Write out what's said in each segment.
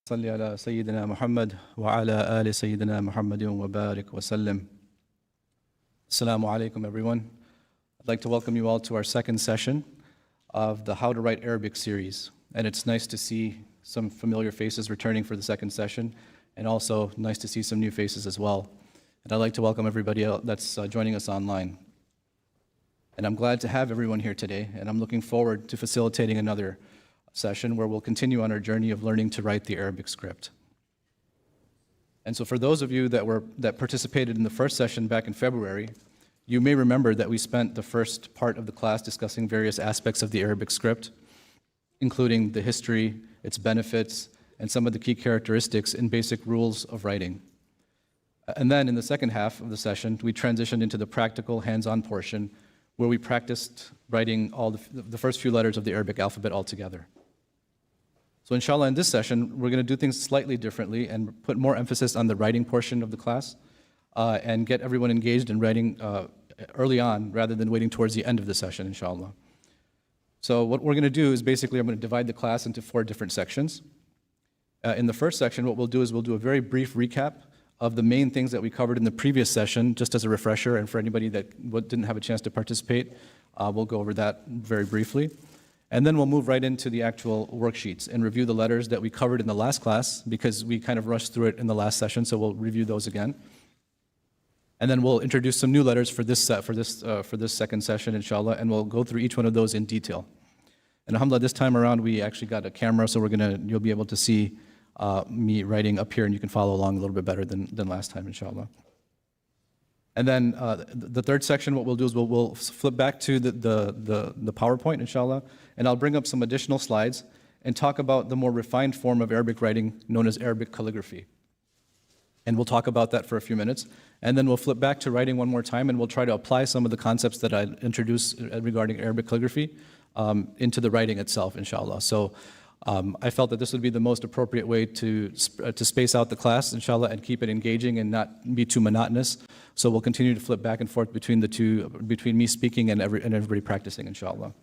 صل على سيدنا محمد وعلى آل سيدنا محمد وبارك وسلم. Assalamu alaikum everyone. I'd like to welcome you all to our second session of the How to Write Arabic series. And it's nice to see some familiar faces returning for the second session, and also nice to see some new faces as well. And I'd like to welcome everybody else that's joining us online. And I'm glad to have everyone here today, and I'm looking forward to facilitating another session where we'll continue on our journey of learning to write the Arabic script. And so for those of you that participated in the first session back in February, you may remember that we spent the first part of the class discussing various aspects of the Arabic script, including the history, its benefits, and some of the key characteristics and basic rules of writing. And then in the second half of the session, we transitioned into the practical hands-on portion where we practiced writing all the first few letters of the Arabic alphabet all together. So inshallah, in this session, we're going to do things slightly differently and put more emphasis on the writing portion of the class and get everyone engaged in writing early on rather than waiting towards the end of the session, inshallah. So what we're going to do is basically I'm going to divide the class into 4 different sections. In the first section, what we'll do is we'll do a very brief recap of the main things that we covered in the previous session, just as a refresher, and for anybody that didn't have a chance to participate, we'll go over that very briefly. And then we'll move right into the actual worksheets and review the letters that we covered in the last class, because we kind of rushed through it in the last session, so we'll review those again. And then we'll introduce some new letters for this second session, inshallah, and we'll go through each one of those in detail. And alhamdulillah, this time around we actually got a camera, so you'll be able to see me writing up here, and you can follow along a little bit better than last time, inshallah. And then the third section, what we'll do is we'll flip back to the PowerPoint, inshallah, and I'll bring up some additional slides and talk about the more refined form of Arabic writing known as Arabic calligraphy. And we'll talk about that for a few minutes. And then we'll flip back to writing one more time, and we'll try to apply some of the concepts that I introduced regarding Arabic calligraphy into the writing itself, inshallah. So I felt that this would be the most appropriate way to space out the class, inshallah, and keep it engaging and not be too monotonous. So we'll continue to flip back and forth between the two, between me speaking and everybody practicing, inshallah.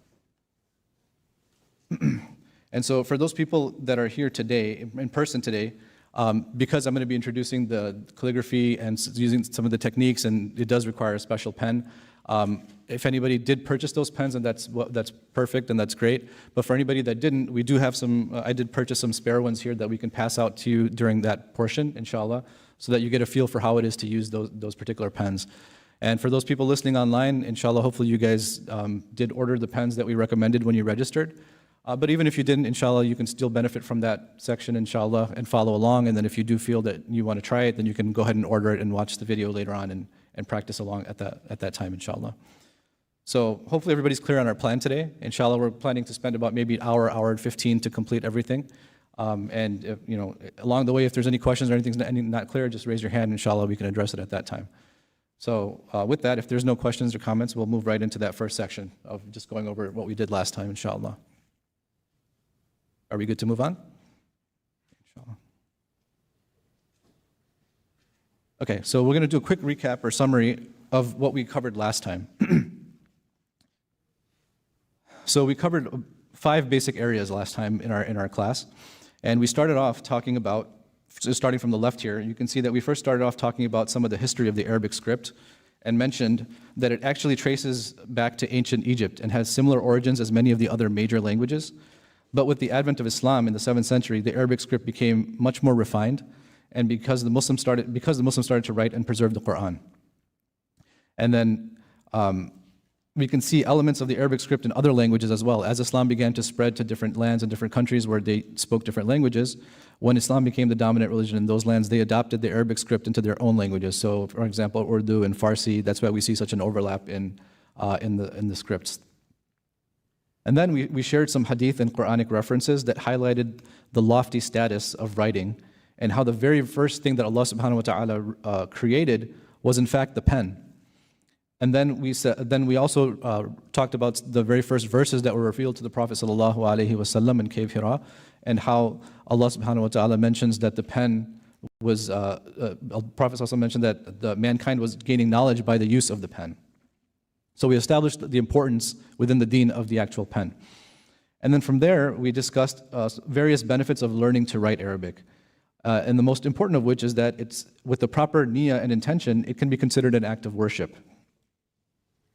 And so for those people that are here today, in person today, because I'm going to be introducing the calligraphy and using some of the techniques, and it does require a special pen, if anybody did purchase those pens, and that's perfect and that's great. But for anybody that didn't, we do have some, I did purchase some spare ones here that we can pass out to you during that portion, inshallah, so that you get a feel for how it is to use those particular pens. And for those people listening online, inshallah, hopefully you guys did order the pens that we recommended when you registered. But even if you didn't, inshallah, you can still benefit from that section, inshallah, and follow along. And then if you do feel that you want to try it, then you can go ahead and order it and watch the video later on and practice along at that time, inshallah. So hopefully everybody's clear on our plan today. Inshallah, we're planning to spend about maybe an hour and 15 to complete everything. And if, along the way, if there's any questions or anything's not clear, just raise your hand. Inshallah, we can address it at that time. So with that, if there's no questions or comments, we'll move right into that first section of just going over what we did last time, inshallah. Are we good to move on? Inshallah. Okay, so we're going to do a quick recap or summary of what we covered last time. So we covered 5 basic areas last time in our class, and we started off talking about, starting from the left here, you can see that we first started off talking about some of the history of the Arabic script and mentioned that it actually traces back to ancient Egypt and has similar origins as many of the other major languages. But with the advent of Islam in the 7th century, the Arabic script became much more refined, and because the Muslims started to write and preserve the Quran. And then we can see elements of the Arabic script in other languages as well. As Islam began to spread to different lands and different countries where they spoke different languages, when Islam became the dominant religion in those lands, they adopted the Arabic script into their own languages. So, for example, Urdu and Farsi, that's why we see such an overlap in the scripts. And then we shared some hadith and Quranic references that highlighted the lofty status of writing and how the very first thing that Allah subhanahu wa ta'ala created was in fact the pen. And then we also talked about the very first verses that were revealed to the Prophet sallallahu alaihi wasallam in Cave Hira, and how Allah subhanahu wa ta'ala mentions that the pen was, Prophet also mentioned that the mankind was gaining knowledge by the use of the pen. So we established the importance within the deen of the actual pen. And then from there, we discussed various benefits of learning to write Arabic. And the most important of which is that it's with the proper niyyah and intention, it can be considered an act of worship.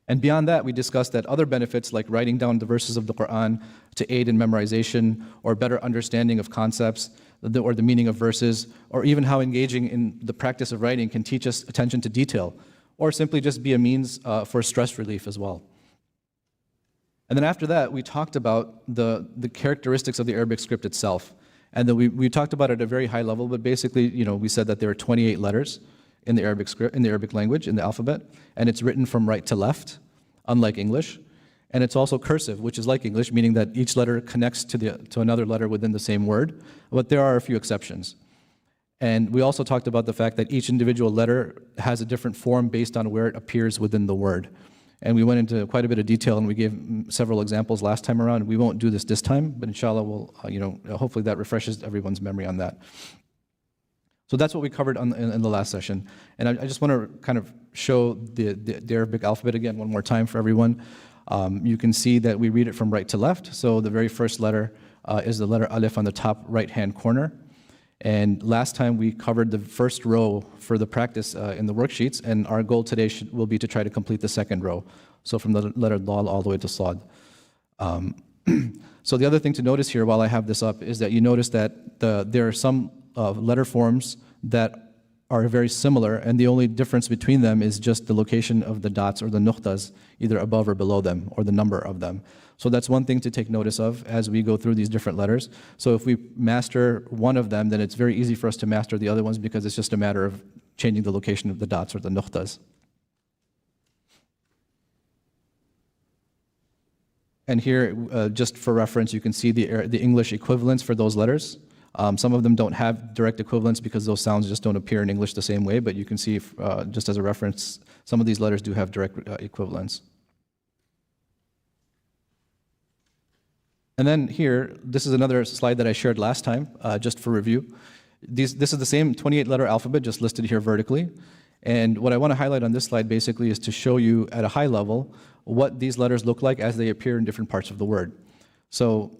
And beyond that, we discussed that other benefits like writing down the verses of the Quran to aid in memorization or better understanding of concepts or the meaning of verses, or even how engaging in the practice of writing can teach us attention to detail, or simply just be a means for stress relief as well. And then after that, we talked about the characteristics of the Arabic script itself. And then we talked about it at a very high level, but basically, we said that there are 28 letters in the Arabic script, in the Arabic language, in the alphabet, and it's written from right to left, unlike English. And it's also cursive, which is like English, meaning that each letter connects to another letter within the same word, but there are a few exceptions. And we also talked about the fact that each individual letter has a different form based on where it appears within the word. And we went into quite a bit of detail, and we gave several examples last time around. We won't do this time, but inshallah, we'll, hopefully that refreshes everyone's memory on that. So that's what we covered in the last session. And I just want to kind of show the Arabic alphabet again one more time for everyone. You can see that we read it from right to left. So the very first letter is the letter alif on the top right-hand corner. And last time we covered the first row for the practice in the worksheets, and our goal today will be to try to complete the second row. So from the letter dal all the way to saad. So the other thing to notice here while I have this up is that you notice that there are some letter forms that are very similar, and the only difference between them is just the location of the dots or the nuqtas, either above or below them, or the number of them. So that's one thing to take notice of as we go through these different letters. So if we master one of them, then it's very easy for us to master the other ones because it's just a matter of changing the location of the dots or the nuqtas. And here, just for reference, you can see the English equivalents for those letters. Some of them don't have direct equivalents because those sounds just don't appear in English the same way, but you can see, just as a reference, some of these letters do have direct equivalents. And then here, this is another slide that I shared last time, just for review. This is the same 28-letter alphabet, just listed here vertically. And what I want to highlight on this slide basically is to show you at a high level what these letters look like as they appear in different parts of the word. So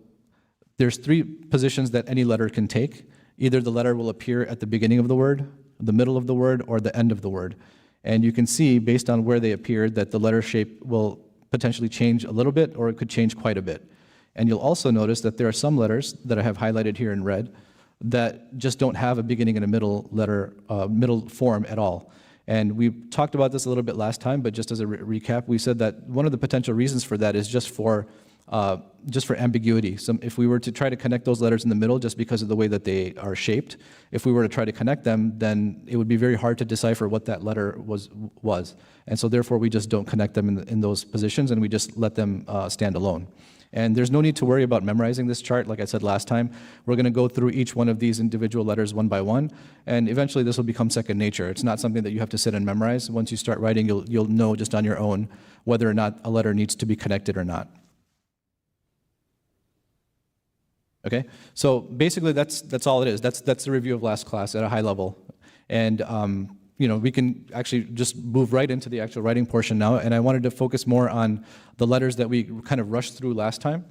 there's three positions that any letter can take. Either the letter will appear at the beginning of the word, the middle of the word, or the end of the word. And you can see, based on where they appear, that the letter shape will potentially change a little bit, or it could change quite a bit. And you'll also notice that there are some letters that I have highlighted here in red that just don't have a beginning and a middle letter, middle form at all. And we talked about this a little bit last time, but just as a recap, we said that one of the potential reasons for that is just for ambiguity. So if we were to try to connect those letters in the middle just because of the way that they are shaped, if we were to try to connect them, then it would be very hard to decipher what that letter was. And so therefore we just don't connect them in those positions, and we just let them stand alone. And there's no need to worry about memorizing this chart. Like I said last time, we're going to go through each one of these individual letters one by one, and eventually this will become second nature. It's not something that you have to sit and memorize. Once you start writing, you'll know just on your own whether or not a letter needs to be connected or not. Okay, so basically that's all it is. That's the review of last class at a high level. And we can actually just move right into the actual writing portion now, and I wanted to focus more on the letters that we kind of rushed through last time,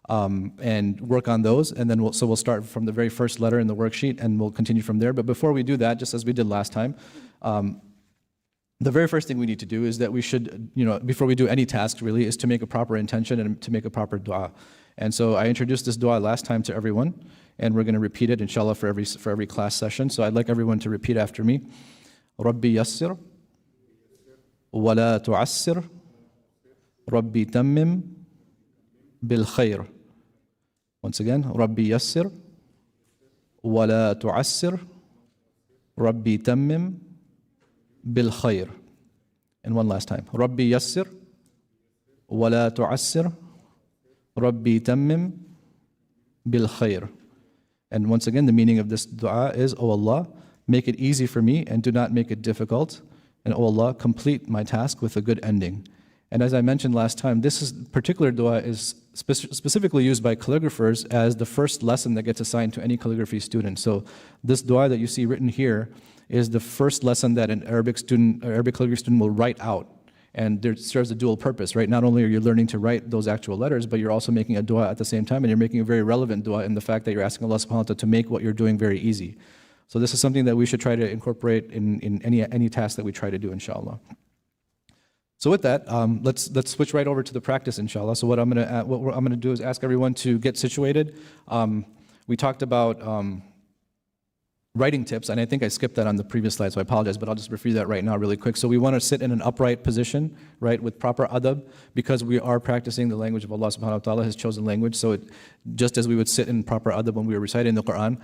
and work on those, and then we'll start from the very first letter in the worksheet, and we'll continue from there. But before we do that, just as we did last time, the very first thing we need to do is that we should, before we do any task really, is to make a proper intention and to make a proper dua. And so I introduced this dua last time to everyone, and we're going to repeat it, inshallah, for every class session. So I'd like everyone to repeat after me. ربي يسر ولا تعسر ربي تمم بالخير. Once again, ربي يسر ولا تعسر ربي تمم بالخير. And one last time. ربي يسر ولا تعسر ربي تمم بالخير. And once again, the meaning of this dua is, O Allah, make it easy for me and do not make it difficult. And O Allah, complete my task with a good ending. And as I mentioned last time, this particular dua is specifically used by calligraphers as the first lesson that gets assigned to any calligraphy student. So this dua that you see written here is the first lesson that an Arabic calligraphy student will write out. And there serves a dual purpose, right? Not only are you learning to write those actual letters, but you're also making a dua at the same time, and you're making a very relevant dua in the fact that you're asking Allah subhanahu wa ta'ala to make what you're doing very easy. So this is something that we should try to incorporate in any task that we try to do, inshallah. So with that, let's switch right over to the practice, inshallah. So what I'm gonna do is ask everyone to get situated. We talked about writing tips, and I think I skipped that on the previous slide, so I apologize, but I'll just review that right now really quick. So we want to sit in an upright position, right, with proper adab, because we are practicing the language of Allah subhanahu wa ta'ala, His chosen language. So just as we would sit in proper adab when we were reciting the Quran,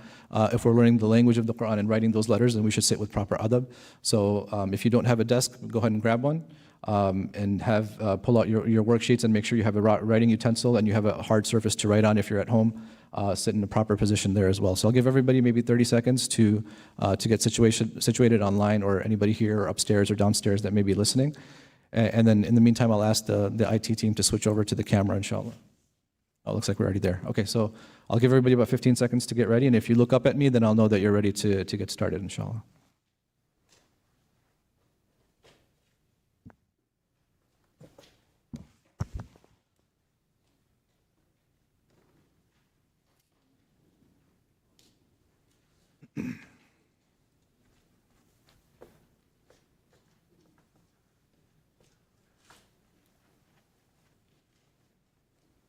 if we're learning the language of the Quran and writing those letters, then we should sit with proper adab. So if you don't have a desk, go ahead and grab one. And pull out your worksheets and make sure you have a writing utensil and you have a hard surface to write on if you're at home. Sit in a proper position there as well. So I'll give everybody maybe 30 seconds to get situated online, or anybody here or upstairs or downstairs that may be listening. And then in the meantime, I'll ask the IT team to switch over to the camera, inshallah. Oh, looks like we're already there. Okay, so I'll give everybody about 15 seconds to get ready, and if you look up at me, then I'll know that you're ready to get started, inshallah.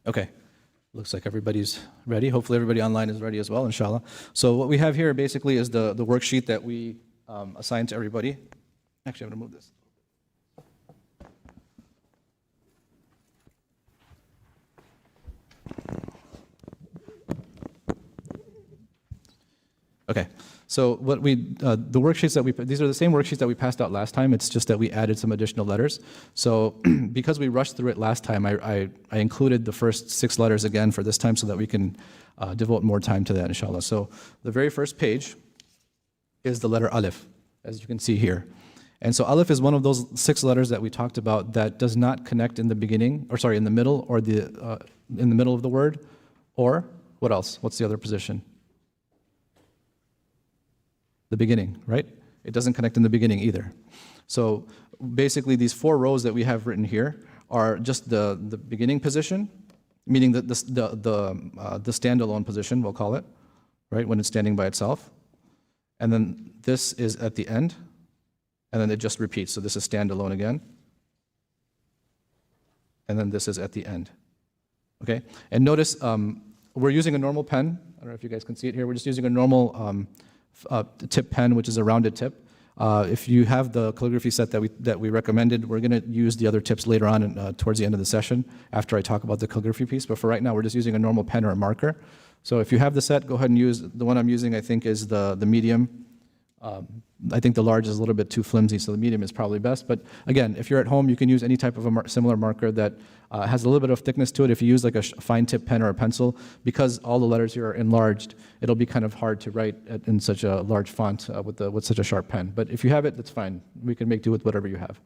Okay, looks like everybody's ready. Hopefully everybody online is ready as well, inshallah. So what we have here basically is the worksheet that we assigned to everybody. Actually, I'm going to move this. Okay, so what the worksheets that these are the same worksheets that we passed out last time. It's just that we added some additional letters. So because we rushed through it last time, I included the first 6 letters again for this time so that we can devote more time to that, inshallah. So the very first page is the letter alif, as you can see here. And so alif is one of those 6 letters that we talked about that does not connect in the beginning, or sorry, in the middle, or in the middle of the word, or what else? What's the other position? The beginning, right? It doesn't connect in the beginning either. So basically these 4 rows that we have written here are just the beginning position, meaning the standalone position, we'll call it, right, when it's standing by itself. And then this is at the end, and then it just repeats. So this is standalone again. And then this is at the end, okay? And notice we're using a normal pen. I don't know if you guys can see it here. We're just using a normal tip pen, which is a rounded tip. If you have the calligraphy set that we recommended, we're going to use the other tips later on towards the end of the session after I talk about the calligraphy piece. But for right now, we're just using a normal pen or a marker. So if you have the set, go ahead and use the one I'm using. I think is the medium. I think the large is a little bit too flimsy, so the medium is probably best. But again, if you're at home, you can use any type of a similar marker that has a little bit of thickness to it. If you use like a fine tip pen or a pencil, because all the letters here are enlarged, it'll be kind of hard to write in such a large font with such a sharp pen. But if you have it, that's fine. We can make do with whatever you have.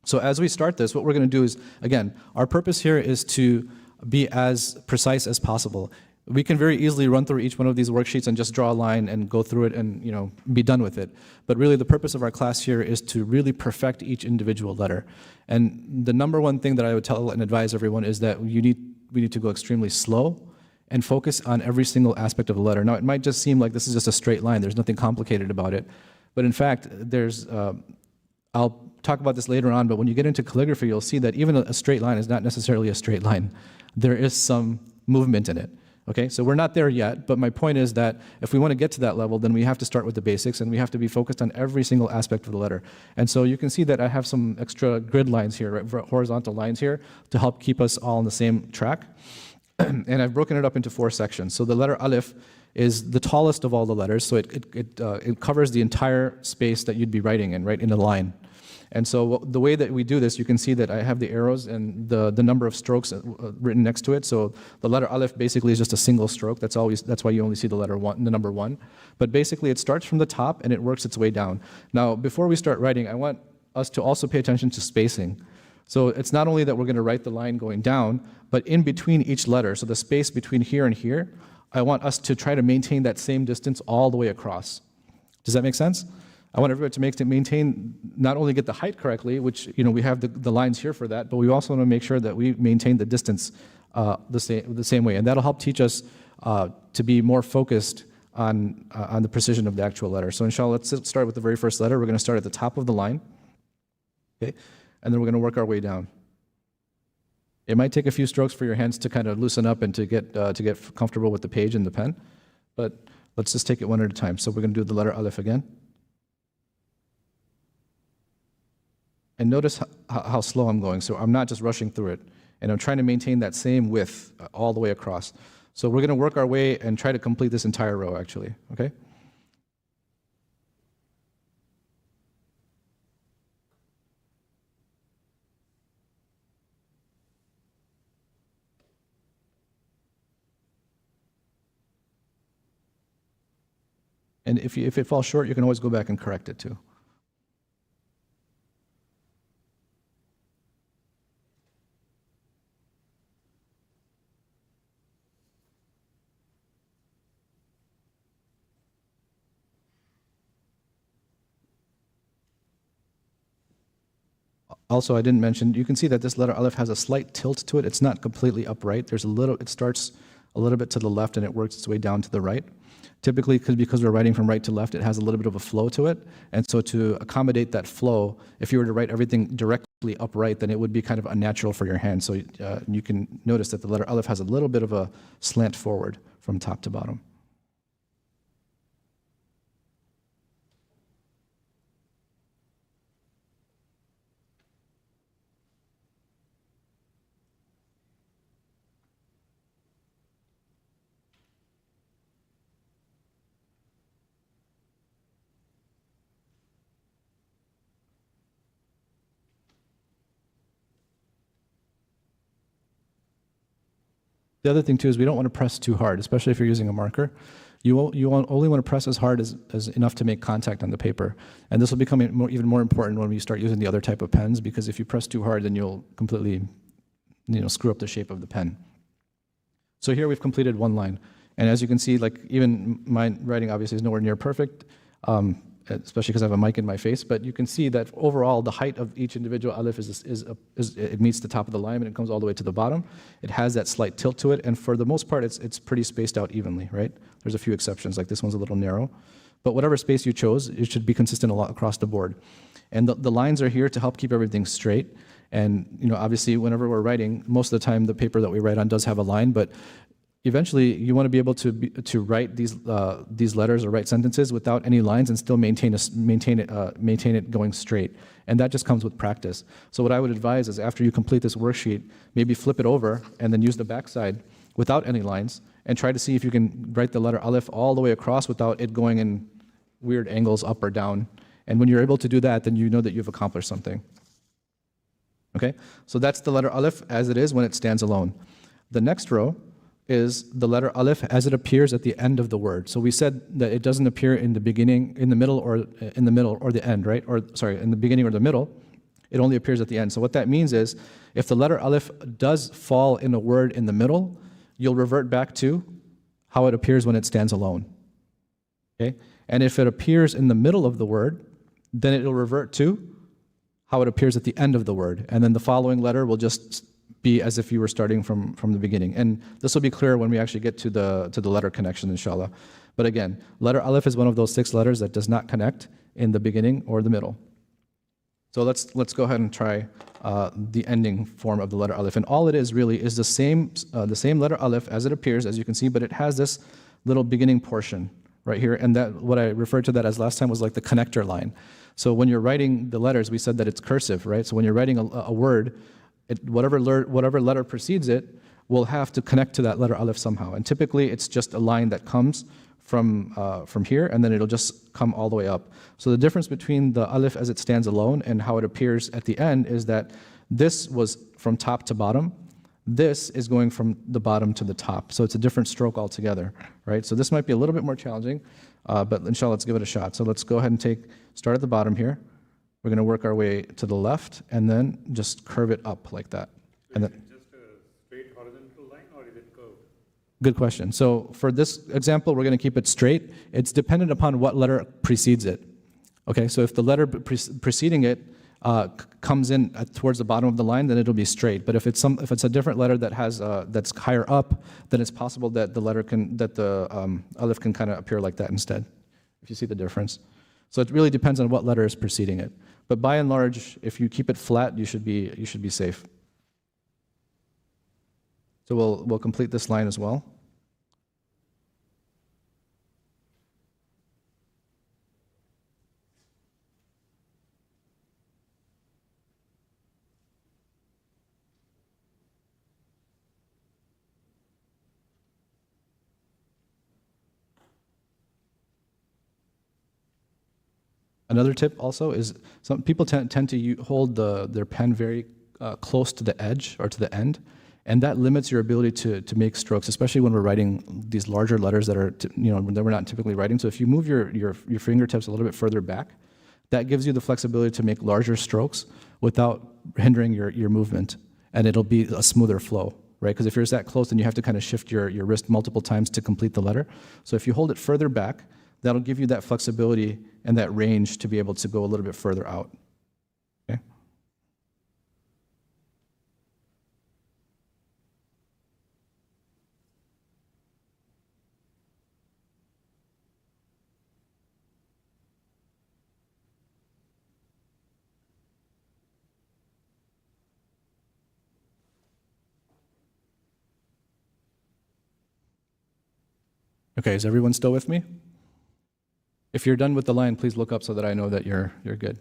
So as we start this, what we're going to do is, again, our purpose here is to be as precise as possible. We can very easily run through each one of these worksheets and just draw a line and go through it and be done with it. But really the purpose of our class here is to really perfect each individual letter. And the number one thing that I would tell and advise everyone is that we need to go extremely slow and focus on every single aspect of the letter. Now it might just seem like this is just a straight line, there's nothing complicated about it. But in fact, I'll talk about this later on, but when you get into calligraphy, you'll see that even a straight line is not necessarily a straight line. There is some movement in it. Okay, so we're not there yet, but my point is that if we want to get to that level, then we have to start with the basics and we have to be focused on every single aspect of the letter. And so you can see that I have some extra grid lines here, right, horizontal lines here, to help keep us all on the same track. And I've broken it up into 4 sections. So the letter alif is the tallest of all the letters, so it covers the entire space that you'd be writing in, right, in a line. And so the way that we do this, you can see that I have the arrows and the number of strokes written next to it. So the letter alif basically is just a single stroke. That's why you only see the letter 1, the number 1. But basically it starts from the top and it works its way down. Now, before we start writing, I want us to also pay attention to spacing. So it's not only that we're going to write the line going down, but in between each letter, so the space between here and here, I want us to try to maintain that same distance all the way across. Does that make sense? I want everybody to maintain, not only get the height correctly, which, we have the lines here for that, but we also want to make sure that we maintain the distance the same way. And that'll help teach us to be more focused on the precision of the actual letter. So inshallah, let's start with the very first letter. We're going to start at the top of the line, okay? And then we're going to work our way down. It might take a few strokes for your hands to kind of loosen up and to get comfortable with the page and the pen, but let's just take it one at a time. So we're going to do the letter alif again. And notice how slow I'm going. So I'm not just rushing through it. And I'm trying to maintain that same width all the way across. So we're going to work our way and try to complete this entire row, actually. Okay? And if it falls short, you can always go back and correct it too. Also, I didn't mention, you can see that this letter alif has a slight tilt to it. It's not completely upright. It starts a little bit to the left and it works its way down to the right. Typically, because we're writing from right to left, it has a little bit of a flow to it. And so to accommodate that flow, if you were to write everything directly upright, then it would be kind of unnatural for your hand. So you can notice that the letter alif has a little bit of a slant forward from top to bottom. The other thing too is we don't want to press too hard, especially if you're using a marker. You only want to press as hard as enough to make contact on the paper. And this will become even more important when we start using the other type of pens, because if you press too hard, then you'll completely screw up the shape of the pen. So here we've completed one line. And as you can see, like even my writing obviously is nowhere near perfect, especially because I have a mic in my face, but you can see that overall the height of each individual alif it meets the top of the line and it comes all the way to the bottom. It has that slight tilt to it, and for the most part it's pretty spaced out evenly, right? There's a few exceptions, like this one's a little narrow, but whatever space you chose, it should be consistent a lot across the board. And the lines are here to help keep everything straight. And obviously whenever we're writing, most of the time the paper that we write on does have a line, but eventually, you want to be able to write these letters or write sentences without any lines and still maintain it going straight, and that just comes with practice. So what I would advise is after you complete this worksheet, maybe flip it over and then use the backside without any lines, and try to see if you can write the letter alif all the way across without it going in weird angles up or down. And when you're able to do that, then you know that you've accomplished something. Okay, so that's the letter alif as it is when it stands alone. The next row is the letter alif as it appears at the end of the word. So we said that it doesn't appear in the beginning, in the middle, or the end, right? Or sorry, in the beginning or the middle. It only appears at the end. So what that means is, if the letter alif does fall in a word in the middle, you'll revert back to how it appears when it stands alone. Okay? And if it appears in the middle of the word, then it'll revert to how it appears at the end of the word. And then the following letter will just be as if you were starting from the beginning. And this will be clear when we actually get to the letter connection, inshallah. But again, letter alif is one of those 6 letters that does not connect in the beginning or the middle. So let's go ahead and try the ending form of the letter alif. And all it is really is the same letter alif as it appears, as you can see, but it has this little beginning portion right here. And that, what I referred to that as last time, was like the connector line. So when you're writing the letters, we said that it's cursive, right? So when you're writing a word, whatever letter precedes it will have to connect to that letter alif somehow. And typically it's just a line that comes from here, and then it'll just come all the way up. So the difference between the alif as it stands alone and how it appears at the end is that this was from top to bottom. This is going from the bottom to the top. So it's a different stroke altogether, right? So this might be a little bit more challenging, but inshallah, let's give it a shot. So let's go ahead and start at the bottom here. We're going to work our way to the left and then just curve it up like that. And then, just a straight horizontal line, or is it curved? Good question. So for this example, we're going to keep it straight. It's dependent upon what letter precedes it. Okay, so if the letter preceding it comes in towards the bottom of the line, then it'll be straight. But if it's a different letter that has that's higher up, then it's possible that the alif can kind of appear like that instead. If you see the difference, so it really depends on what letter is preceding it. But by and large, if you keep it flat, you should be safe. So we'll complete this line as well. Another tip also is some people tend to hold their pen very close to the edge or to the end, and that limits your ability to make strokes, especially when we're writing these larger letters that are that we're not typically writing. So if you move your fingertips a little bit further back, that gives you the flexibility to make larger strokes without hindering your movement, and it'll be a smoother flow, right? Because if you're that close, then you have to kind of shift your wrist multiple times to complete the letter. So if you hold it further back, that'll give you that flexibility and that range to be able to go a little bit further out. Okay? Okay, is everyone still with me? If you're done with the line, please look up so that I know that you're good.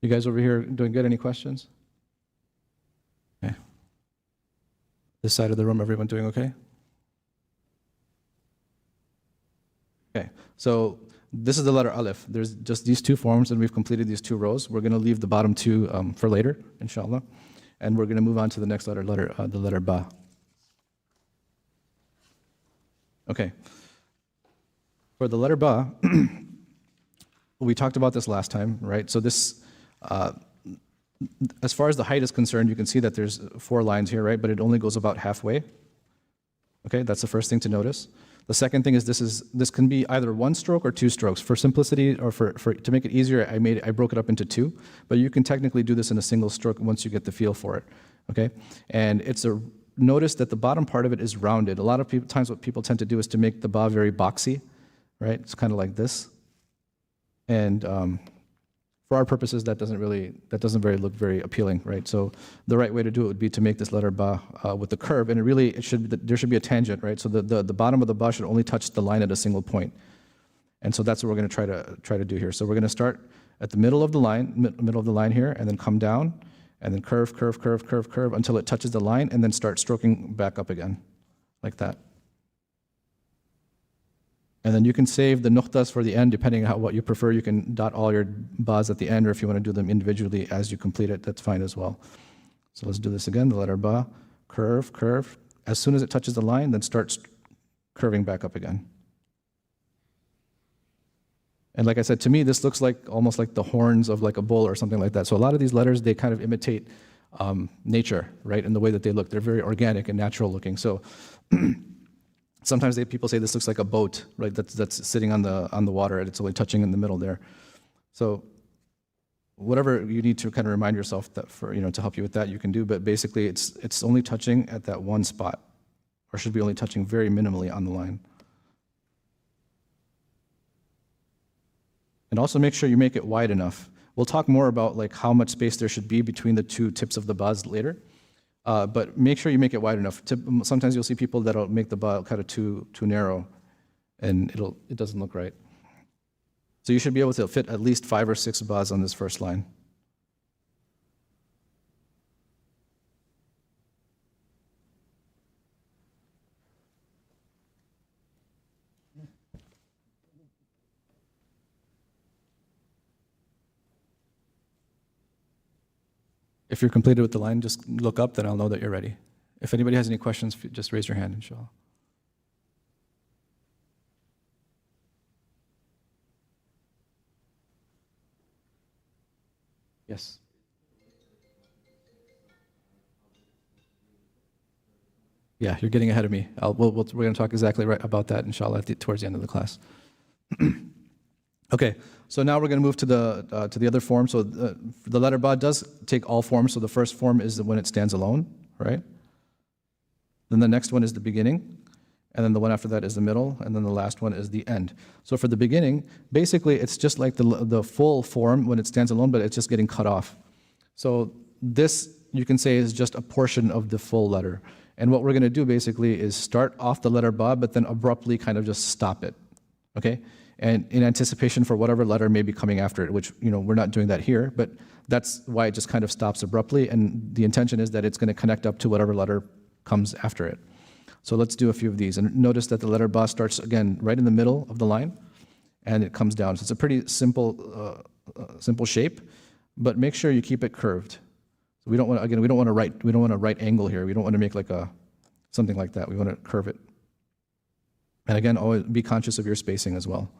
You guys over here doing good? Any questions? Okay. This side of the room, everyone doing okay? Okay, so this is the letter alif. There's just these two forms, and we've completed these two rows. We're going to leave the bottom two for later, inshallah. And we're going to move on to the next letter, the letter ba. Okay. For the letter ba, we talked about this last time, right? So this, as far as the height is concerned, you can see that there's 4 lines here, right? But it only goes about halfway. Okay, that's the first thing to notice. The second thing is this can be either 1 stroke or 2 strokes. For simplicity or to make it easier, I broke it up into 2. But you can technically do this in a single stroke once you get the feel for it. Okay, and notice that the bottom part of it is rounded. A lot of times, what people tend to do is to make the ba very boxy. Right? It's kind of like this. And for our purposes, that doesn't look very appealing, right? So the right way to do it would be to make this letter ba with the curve, and there should be a tangent, right? So the bottom of the ba should only touch the line at a single point. And so that's what we're going to try to do here. So we're going to start at the middle of the line here, and then come down, and then curve, curve, curve, curve, curve until it touches the line, and then start stroking back up again, like that. And then you can save the nuqtas for the end, depending on what you prefer. You can dot all your bas at the end, or if you want to do them individually as you complete it, that's fine as well. So let's do this again, the letter ba, curve, curve. As soon as it touches the line, then start curving back up again. And like I said, to me, this looks almost like the horns of like a bull or something like that. So a lot of these letters, they kind of imitate nature, right, in the way that they look. They're very organic and natural looking. So sometimes people say this looks like a boat, right? That's sitting on the water, and it's only touching in the middle there. So whatever you need to kind of remind yourself that to help you with that, you can do. But basically, it's only touching at that one spot, or should be only touching very minimally on the line. And also make sure you make it wide enough. We'll talk more about like how much space there should be between the 2 tips of the bas later. But make sure you make it wide enough. Sometimes you'll see people that'll make the ba kind of too narrow, and it doesn't look right. So you should be able to fit at least 5 or 6 bas on this first line. If you're completed with the line, just look up, then I'll know that you're ready. If anybody has any questions, just raise your hand, inshallah. Yes. Yeah, you're getting ahead of me. We're going to talk exactly right about that, inshallah, towards the end of the class. Okay, so now we're going to move to the other form. So the letter ba does take all forms. So the first form is when it stands alone, right? Then the next one is the beginning, and then the one after that is the middle, and then the last one is the end. So for the beginning, basically it's just like the full form when it stands alone, but it's just getting cut off. So this, you can say, is just a portion of the full letter. And what we're going to do basically is start off the letter ba, but then abruptly kind of just stop it, okay? And in anticipation for whatever letter may be coming after it, which, we're not doing that here, but that's why it just kind of stops abruptly, and the intention is that it's going to connect up to whatever letter comes after it. So let's do a few of these. And notice that the letter ba starts, again, right in the middle of the line, and it comes down. So it's a pretty simple shape, but make sure you keep it curved. So we don't want to right angle here. We don't want to make like something like that. We want to curve it. And again, always be conscious of your spacing as well.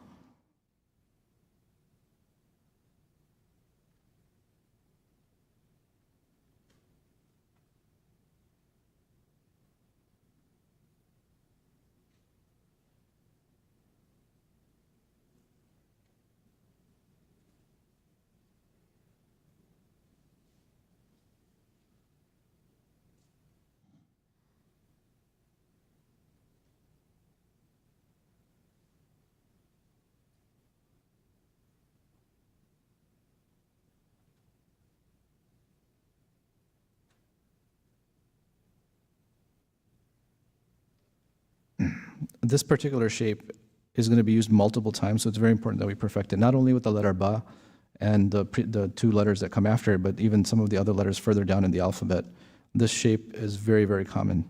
This particular shape is going to be used multiple times, so it's very important that we perfect it, not only with the letter ba and the two letters that come after it, but even some of the other letters further down in the alphabet. This shape is very, very common.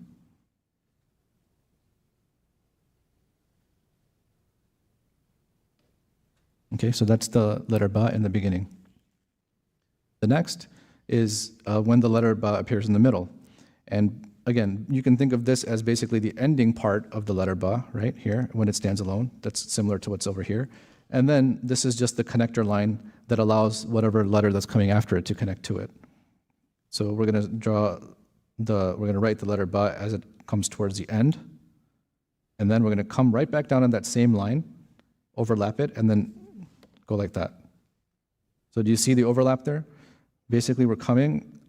Okay, so that's the letter ba in the beginning. The next is when the letter ba appears in the middle. And again, you can think of this as basically the ending part of the letter ba, right here, when it stands alone. That's similar to what's over here. And then this is just the connector line that allows whatever letter that's coming after it to connect to it. So we're going to write the letter ba as it comes towards the end. And then we're going to come right back down on that same line, overlap it, and then go like that. So do you see the overlap there? Basically, we're coming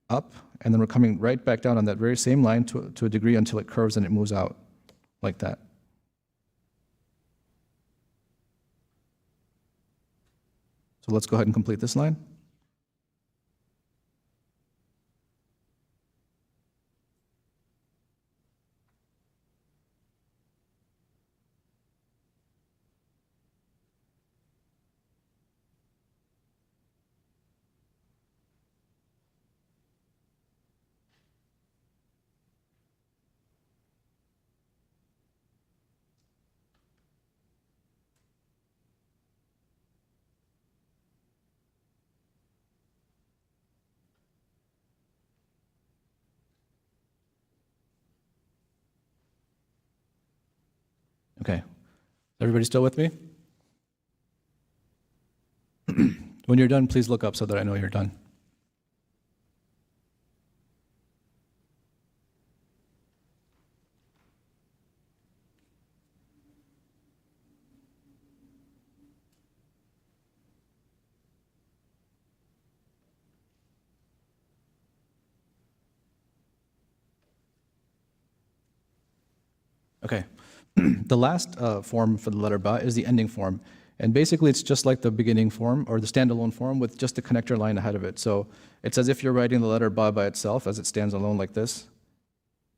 up, and then we're coming right back down on that very same line to a degree until it curves and it moves out like that. So let's go ahead and complete this line. Okay. Everybody still with me? When you're done, please look up so that I know you're done. Okay. The last form for the letter ba is the ending form. And basically, it's just like the beginning form or the standalone form with just a connector line ahead of it. So it's as if you're writing the letter ba by itself as it stands alone like this.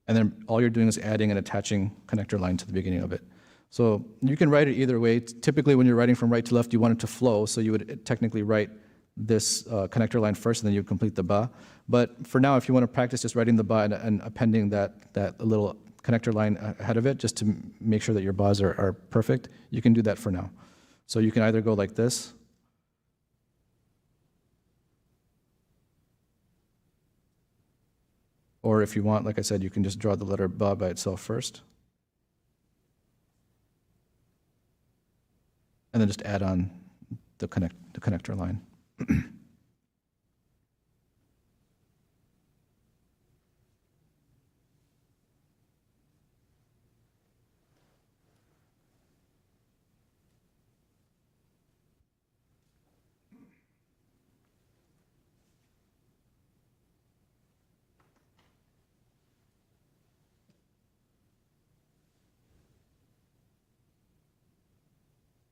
And then all you're doing is adding and attaching connector line to the beginning of it. So you can write it either way. Typically, when you're writing from right to left, you want it to flow. So you would technically write this connector line first, and then you complete the ba. But for now, if you want to practice just writing the ba and appending that little connector line ahead of it, just to make sure that your bas are perfect, you can do that for now. So you can either go like this, or if you want, like I said, you can just draw the letter ba by itself first, and then just add on the connector line.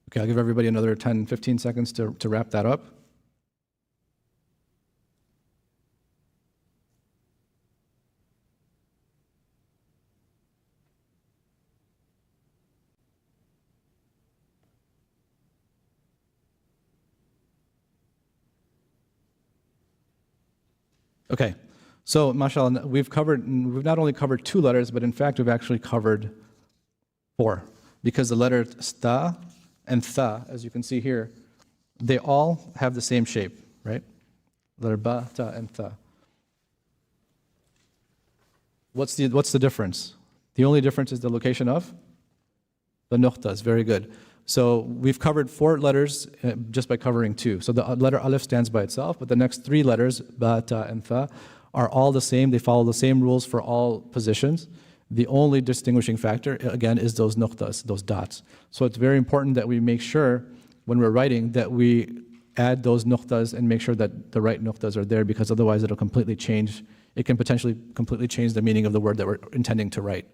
Okay, I'll give everybody another 10, 15 seconds to wrap that up. Okay, so mashallah, we've not only covered 2 letters, but in fact we've actually covered 4, because the letter sta and tha, as you can see here, they all have the same shape, right? Letter ba, ta, and tha. What's the difference? The only difference is the location of the nuqtas. Very good. So we've covered 4 letters just by covering 2. So the letter alif stands by itself, but the next 3 letters, ba, ta, and tha, are all the same. They follow the same rules for all positions. The only distinguishing factor, again, is those nuqtas, those dots. So it's very important that we make sure when we're writing that we add those nuqtas and make sure that the right nuqtas are there, because otherwise it'll completely change. It can potentially completely change the meaning of the word that we're intending to write.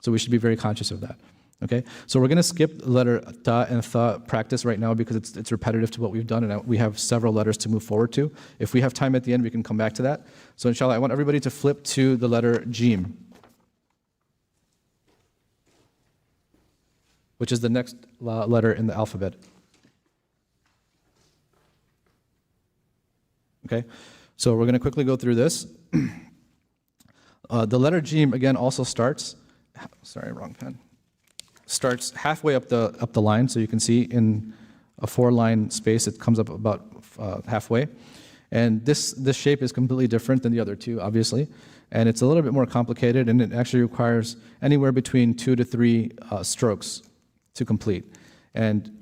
So we should be very conscious of that. Okay, so we're going to skip letter ta and tha practice right now because it's repetitive to what we've done, and we have several letters to move forward to. If we have time at the end, we can come back to that. So inshallah, I want everybody to flip to the letter Jim, which is the next letter in the alphabet. Okay, so we're going to quickly go through this. The letter Jim, again, also starts, sorry, wrong pen. Starts halfway up the line, so you can see in a 4-line space it comes up about halfway, and this shape is completely different than the other 2, obviously, and it's a little bit more complicated, and it actually requires anywhere between 2 to 3 strokes to complete. And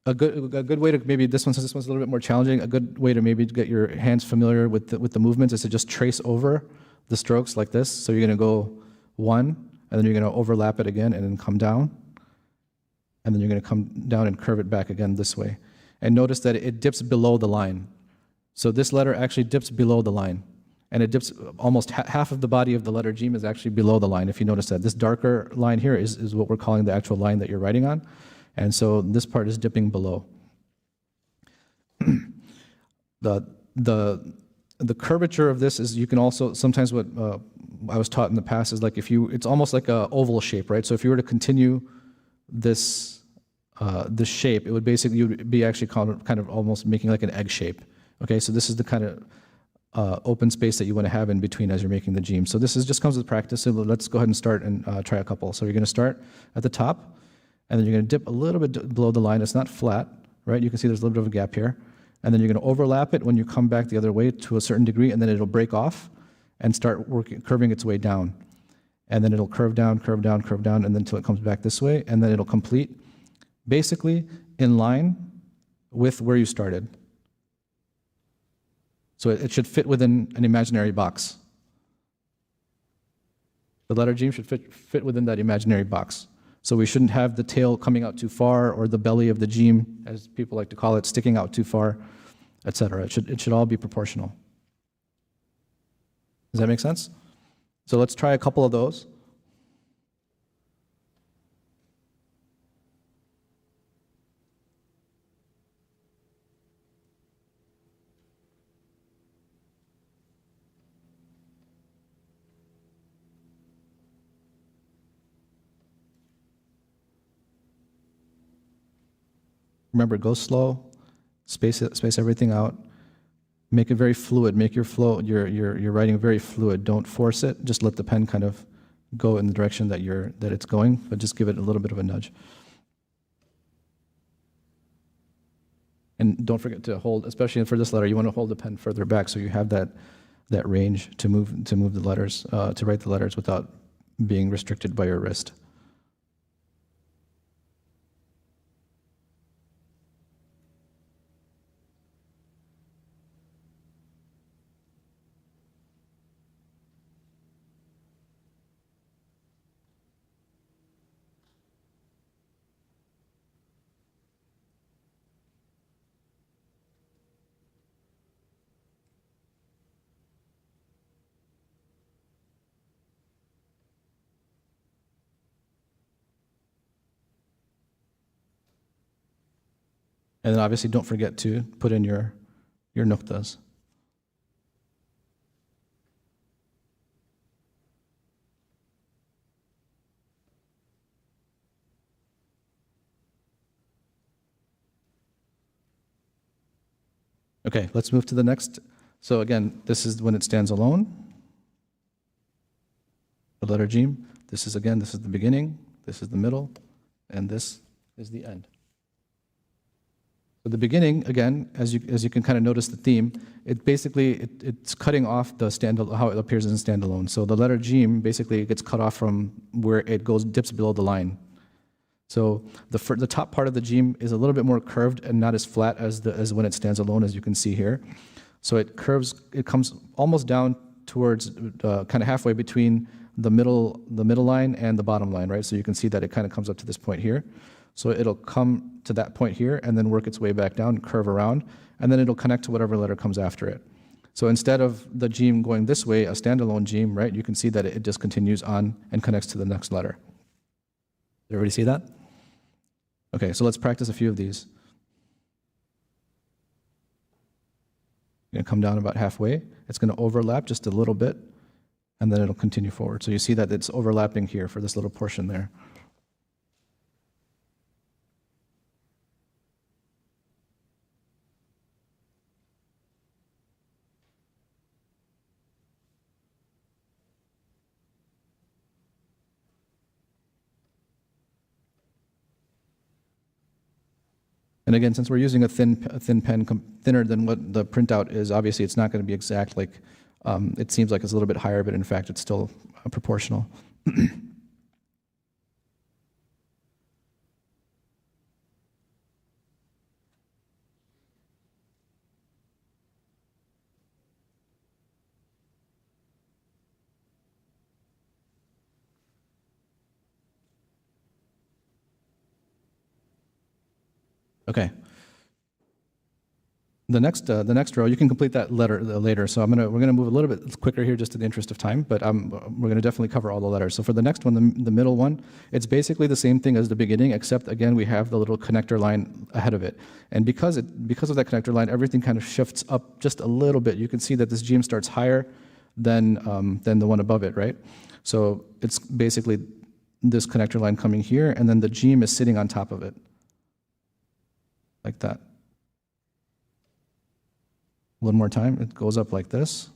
a good way to maybe since this one's a little bit more challenging, a good way to maybe get your hands familiar with the movements is to just trace over the strokes like this. So you're going to go 1. And then you're going to overlap it again and then come down. And then you're going to come down and curve it back again this way. And notice that it dips below the line. So this letter actually dips below the line. And it dips almost half of the body of the letter Jim is actually below the line, if you notice that. This darker line here is what we're calling the actual line that you're writing on. And so this part is dipping below. The curvature of this is, you can also, sometimes what I was taught in the past is like it's almost like an oval shape, right? So if you were to continue this shape, it would basically, you would be actually kind of almost making like an egg shape. Okay, so this is the kind of open space that you want to have in between as you're making the Jim. So this just comes with practice. So let's go ahead and start and try a couple. So you're going to start at the top, and then you're going to dip a little bit below the line. It's not flat, right? You can see there's a little bit of a gap here. And then you're going to overlap it when you come back the other way to a certain degree, and then it'll break off and start curving its way down. And then it'll curve down, curve down, curve down, and then until it comes back this way, and then it'll complete basically in line with where you started. So it should fit within an imaginary box. The letter Jim should fit within that imaginary box. So we shouldn't have the tail coming out too far, or the belly of the Jim, as people like to call it, sticking out too far, etc. It should all be proportional. Does that make sense? So let's try a couple of those. Remember, go slow, space everything out, make it very fluid, make your writing very fluid. Don't force it, just let the pen kind of go in the direction that it's going, but just give it a little bit of a nudge. And don't forget to hold, especially for this letter, you want to hold the pen further back so you have that range to move the letters, to write the letters without being restricted by your wrist. And then obviously don't forget to put in your nuqtas. Okay, let's move to the next. So again, this is when it stands alone. The letter Jim. This is the beginning, this is the middle, and this is the end. So the beginning, again, as you can kind of notice the theme, it's cutting off how it appears in standalone. So the letter Jim basically gets cut off from where it dips below the line. So the top part of the Jim is a little bit more curved and not as flat as when it stands alone, as you can see here. So it comes almost down towards kind of halfway between the middle line and the bottom line, right? So you can see that it kind of comes up to this point here. So it'll come to that point here and then work its way back down, curve around, and then it'll connect to whatever letter comes after it. So instead of the Jim going this way, a standalone Jim, right, you can see that it just continues on and connects to the next letter. Did everybody see that? Okay, so let's practice a few of these. You're going to come down about halfway. It's going to overlap just a little bit, and then it'll continue forward. So you see that it's overlapping here for this little portion there. And again, since we're using a thin pen, thinner than what the printout is, obviously it's not going to be exact. Like it seems like it's a little bit higher, but in fact it's still proportional. Okay. The next row, you can complete that letter later. So we're gonna move a little bit quicker here, just in the interest of time. But we're gonna definitely cover all the letters. So for the next one, the middle one, it's basically the same thing as the beginning, except again we have the little connector line ahead of it. And because of that connector line, everything kind of shifts up just a little bit. You can see that this Jim starts higher than the one above it, right? So it's basically this connector line coming here, and then the Jim is sitting on top of it, like that. A little more time, it goes up like this,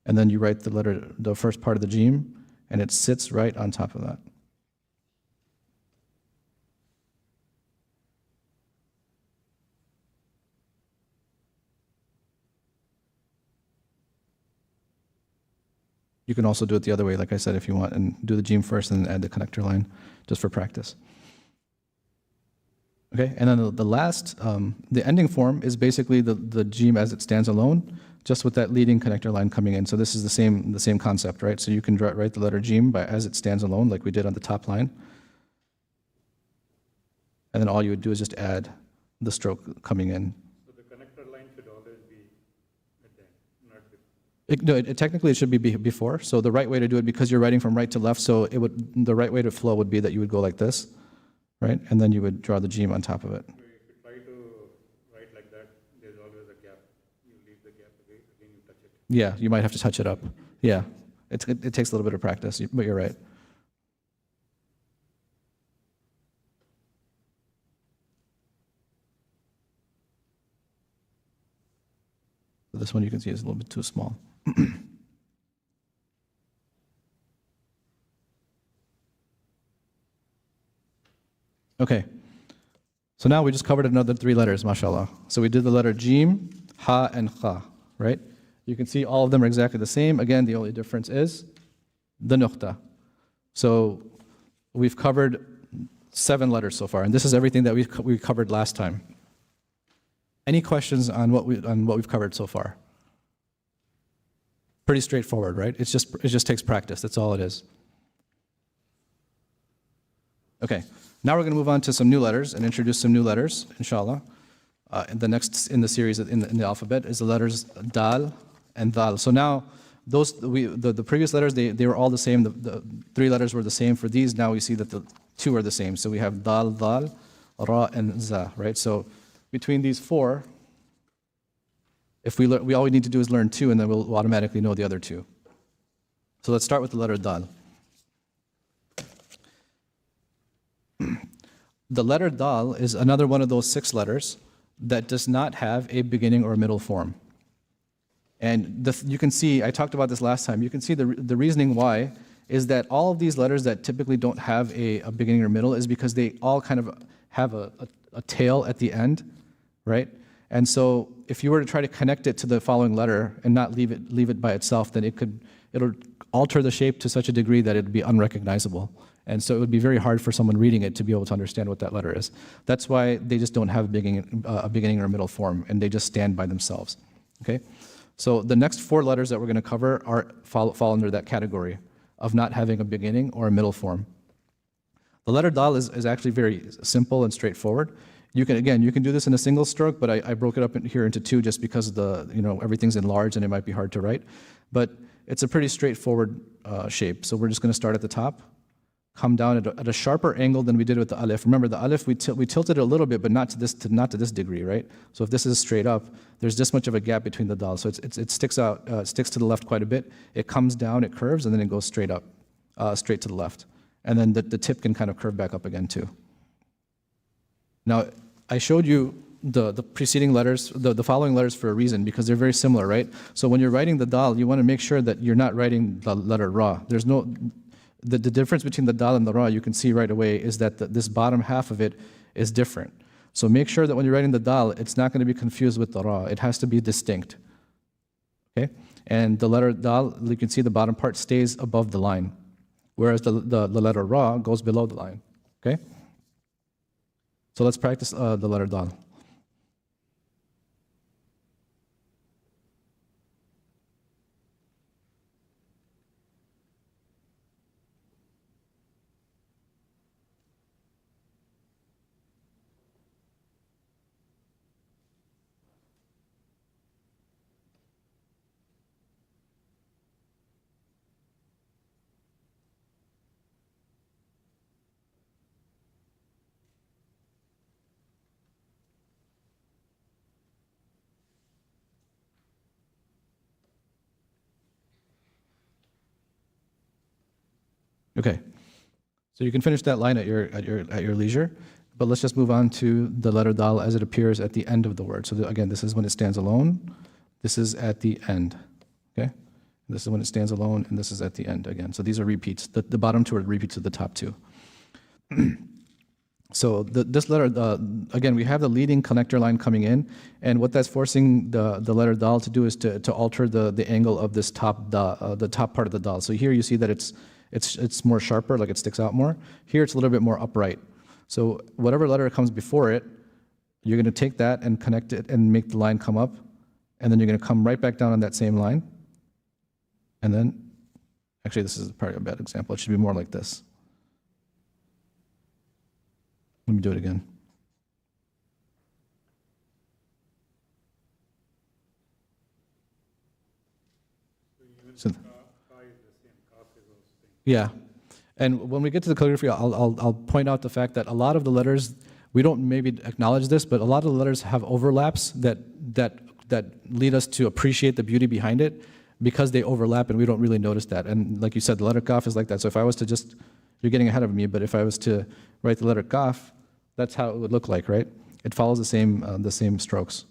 and then you write the first part of the Jim, and it sits right on top of that. You can also do it the other way, like I said, if you want, and do the Jim first and then add the connector line, just for practice. Okay, and then the ending form is basically the Jim as it stands alone, just with that leading connector line coming in. So this is the same concept, right? So you can write the letter Jim as it stands alone, like we did on the top line. And then all you would do is just add the stroke coming in. So the connector line should always be at the end, not before. Technically it should be before. So the right way to do it, because you're writing from right to left, so the right way to flow would be that you would go like this. Right? And then you would draw the Jim on top of it. So if you try to write like that, there's always a gap. You leave the gap away, again you touch it. Yeah, you might have to touch it up. Yeah, it takes a little bit of practice, but you're right. This one you can see is a little bit too small. Okay, so now we just covered another 3 letters, mashallah. So we did the letter Jim, Ha, and Kha, right? You can see all of them are exactly the same. Again, the only difference is the nuqta. So we've covered 7 letters so far, and this is everything that we covered last time. Any questions on what we've covered so far? Pretty straightforward, right? It just takes practice. That's all it is. Okay. Now we're going to move on to some new letters and introduce some new letters, inshallah. And the next in the series in the alphabet is the letters Dal and Dal. So now the previous letters, they were all the same. The 3 letters were the same. For these, now we see that the 2 are the same. So we have Dal, Dal, Ra, and Za, right? So between these four, if we all we need to do is learn two, and then we'll automatically know the other two. So let's start with the letter dal. The letter dal is another one of those 6 letters that does not have a beginning or a middle form. And you can see, I talked about this last time, you can see the reasoning why is that all of these letters that typically don't have a beginning or middle is because they all kind of have a tail at the end, right? And so if you were to try to connect it to the following letter and not leave it by itself, then it'll alter the shape to such a degree that it'd be unrecognizable. And so it would be very hard for someone reading it to be able to understand what that letter is. That's why they just don't have a beginning or a middle form, and they just stand by themselves. Okay? So the next 4 letters that we're going to cover fall under that category of not having a beginning or a middle form. The letter dal is actually very simple and straightforward. You can do this in a single stroke, but I broke it up here into 2 just because everything's enlarged and it might be hard to write. But it's a pretty straightforward shape. So we're just going to start at the top, come down at a sharper angle than we did with the alif. Remember, the alif, we tilted it a little bit, but not to this degree, right? So if this is straight up, there's this much of a gap between the dal. So it sticks out, sticks to the left quite a bit. It comes down, it curves, and then it goes straight up, straight to the left. And then the tip can kind of curve back up again too. Now, I showed you the preceding letters, the following letters for a reason, because they're very similar, right? So when you're writing the dal, you want to make sure that you're not writing the letter ra. There's no... The difference between the dal and the ra, you can see right away, is that this bottom half of it is different. So make sure that when you're writing the dal, it's not going to be confused with the ra. It has to be distinct. Okay? And the letter dal, you can see the bottom part stays above the line, whereas the letter ra goes below the line. Okay? So let's practice the letter dal. Okay, so you can finish that line at your leisure, but let's just move on to the letter dal as it appears at the end of the word. So again, this is when it stands alone. This is at the end. Okay, this is when it stands alone, and this is at the end again. So these are repeats. The bottom 2 are repeats of the top 2. So this letter, again, we have the leading connector line coming in, and what that's forcing the letter dal to do is to alter the angle of this the top part of the dal. So here you see that it's more sharper, like it sticks out more. Here it's a little bit more upright. So whatever letter comes before it, you're going to take that and connect it and make the line come up, and then you're going to come right back down on that same line. And then, actually this is probably a bad example. It should be more like this. Let me do it again. So, yeah, and when we get to the calligraphy, I'll point out the fact that a lot of the letters, we don't maybe acknowledge this, but a lot of the letters have overlaps that lead us to appreciate the beauty behind it because they overlap and we don't really notice that. And like you said, the letter kaf is like that. So if I was to you're getting ahead of me, but if I was to write the letter kaf, that's how it would look like, right? It follows the same strokes.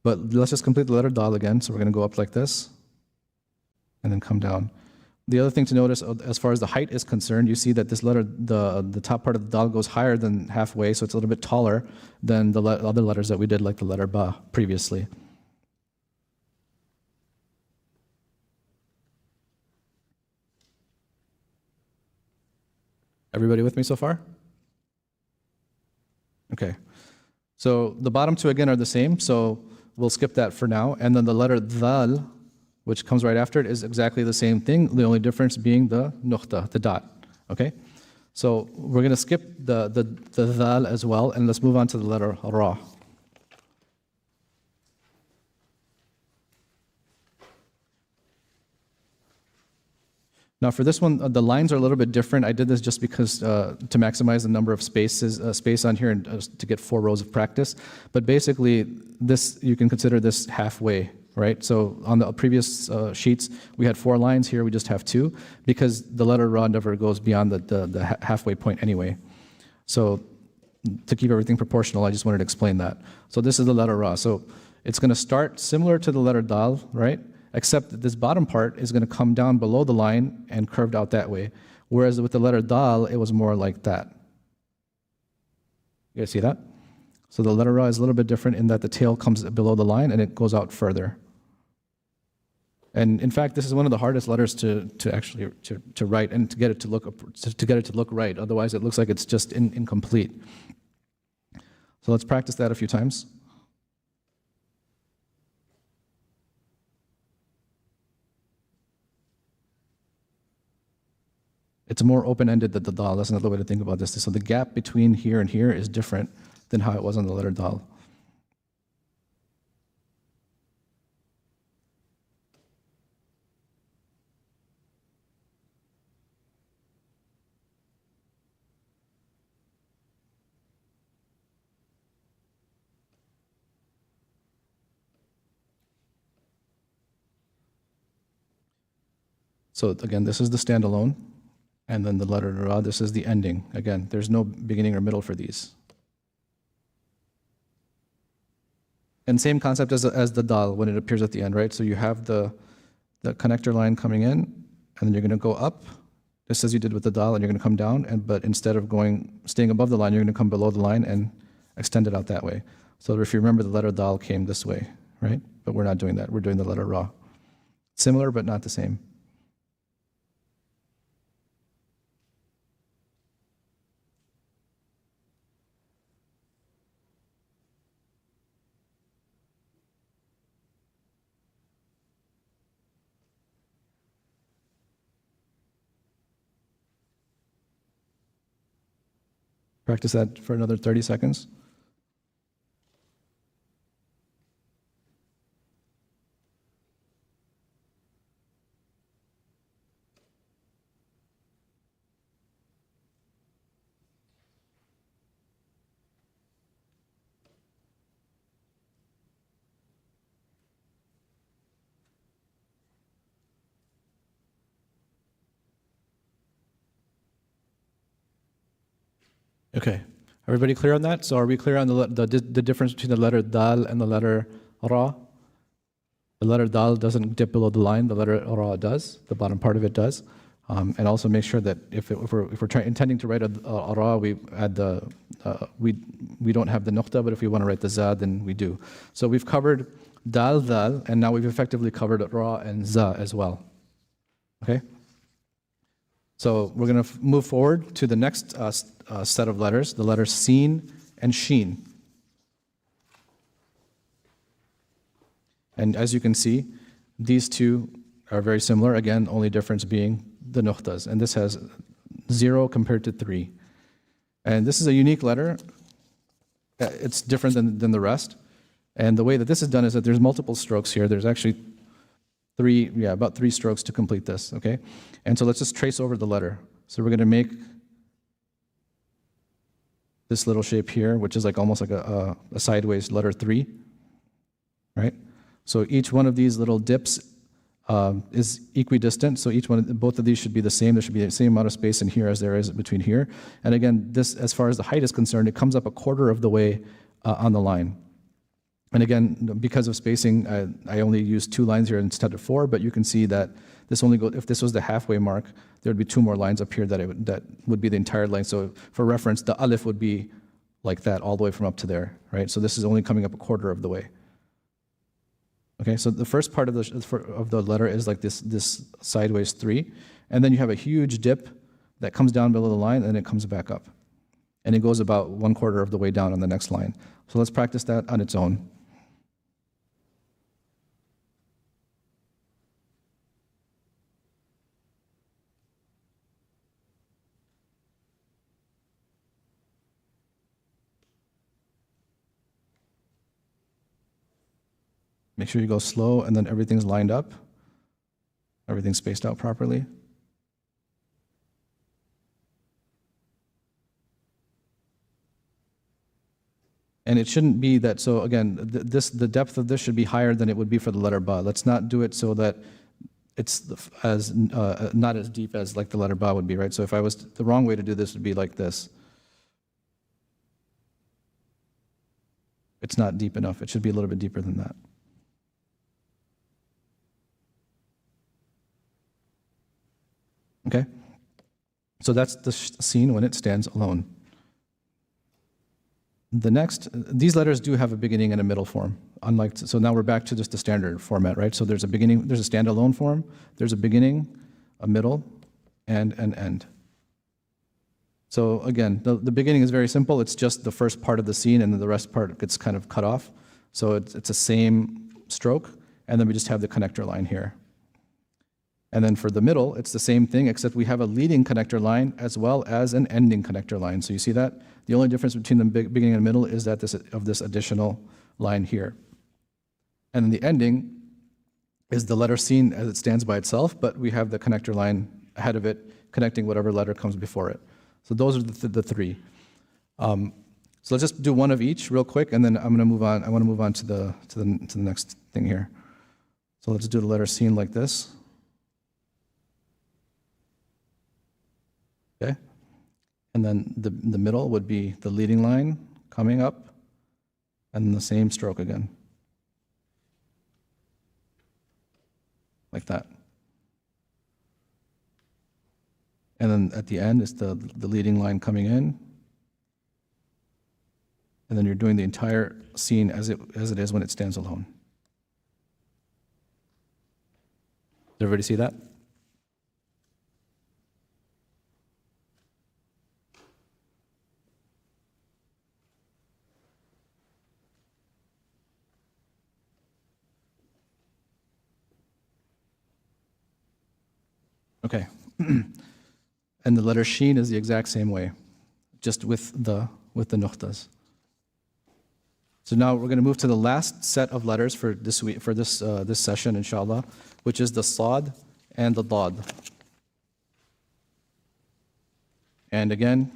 But let's just complete the letter dal again. So we're going to go up like this and then come down. The other thing to notice, as far as the height is concerned, you see that this letter, the top part of the dal goes higher than halfway, so it's a little bit taller than the other letters that we did, like the letter ba previously. Everybody with me so far? Okay. So the bottom 2 again are the same, so we'll skip that for now. And then the letter dhal, which comes right after it, is exactly the same thing, the only difference being the nuqta, the dot. Okay? So we're going to skip the dhal as well, and let's move on to the letter ra. Now for this one, the lines are a little bit different. I did this just because to maximize the number of space on here and to get 4 rows of practice. But basically, this you can consider this halfway, right? So on the previous sheets, we had 4 lines. Here we just have 2 because the letter Ra never goes beyond the halfway point anyway. So to keep everything proportional, I just wanted to explain that. So this is the letter Ra. So it's going to start similar to the letter Dal, right? Except that this bottom part is going to come down below the line and curved out that way. Whereas with the letter Dal, it was more like that. You guys see that? So the letter Ra is a little bit different in that the tail comes below the line and it goes out further. And in fact, this is one of the hardest letters to actually write and to get it to look right. Otherwise, it looks like it's just incomplete. So let's practice that a few times. It's more open-ended than the Dal. That's another way to think about this. So the gap between here and here is different than how it was on the letter Dal. So again, this is the standalone. And then the letter Ra, this is the ending. Again, there's no beginning or middle for these. And same concept as the Dal when it appears at the end, right? So you have the connector line coming in, and then you're going to go up, just as you did with the Dal, and you're going to come down, but instead of staying above the line, you're going to come below the line and extend it out that way. So if you remember, the letter Dal came this way, right? But we're not doing that. We're doing the letter Ra. Similar, but not the same. Practice that for another 30 seconds. Okay, everybody clear on that? So are we clear on the difference between the letter Dal and the letter Ra? The letter Dal doesn't dip below the line, the letter Ra does, the bottom part of it does. And also make sure that if we're intending to write a Ra, we add we don't have the nuqta, but if we want to write the Za, then we do. So we've covered Dal, Dal, and now we've effectively covered Ra and Za as well. Okay? So we're going to move forward to the next set of letters, the letters Sin and Shin. And as you can see, these two are very similar. Again, only difference being the nuqtas. And this has 0 compared to 3. And this is a unique letter. It's different than the rest. And the way that this is done is that there's multiple strokes here. There's actually about 3 strokes to complete this, okay? And so let's just trace over the letter. So we're going to make this little shape here, which is like almost like a sideways letter 3, right? So each one of these little dips is equidistant. So both of these should be the same. There should be the same amount of space in here as there is between here. And again, this, as far as the height is concerned, it comes up a quarter of the way on the line. And again, because of spacing, I only used 2 lines here instead of 4, but you can see that this only goes, if this was the halfway mark, there would be 2 more lines up here that would be the entire length. So for reference, the alif would be like that all the way from up to there, right? So this is only coming up a quarter of the way. Okay, so the first part of the letter is like this sideways 3, and then you have a huge dip that comes down below the line, and it comes back up. And it goes about 1/4 of the way down on the next line. So let's practice that on its own. Make sure you go slow and then everything's lined up. Everything's spaced out properly. And it shouldn't be that, so again, the depth of this should be higher than it would be for the letter ba. Let's not do it so that it's not as deep as like the letter ba would be, right? So if I was, the wrong way to do this would be like this. It's not deep enough. It should be a little bit deeper than that. Okay? So that's the scene when it stands alone. The next, these letters do have a beginning and a middle form. Unlike, so now we're back to just the standard format, right? So there's a beginning, there's a standalone form, there's a beginning, a middle, and an end. So again, the beginning is very simple. It's just the first part of the scene, and then the rest part gets kind of cut off. So it's the same stroke, and then we just have the connector line here. And then for the middle, it's the same thing, except we have a leading connector line as well as an ending connector line. So you see that? The only difference between the beginning and middle is that this additional line here. And then the ending is the letter seen as it stands by itself, but we have the connector line ahead of it connecting whatever letter comes before it. So those are the three. So let's just do one of each real quick, and then I'm going to move on. I want to move on to the next thing here. So let's do the letter seen like this. Okay, and then the middle would be the leading line coming up, and the same stroke again, like that. And then at the end is the leading line coming in, and then you're doing the entire scene as it is when it stands alone. Did everybody see that? Okay. And the letter sheen is the exact same way, just with the nuqtas. So now we're going to move to the last set of letters for this week, for this session, inshallah, which is the saad and the dad. And again,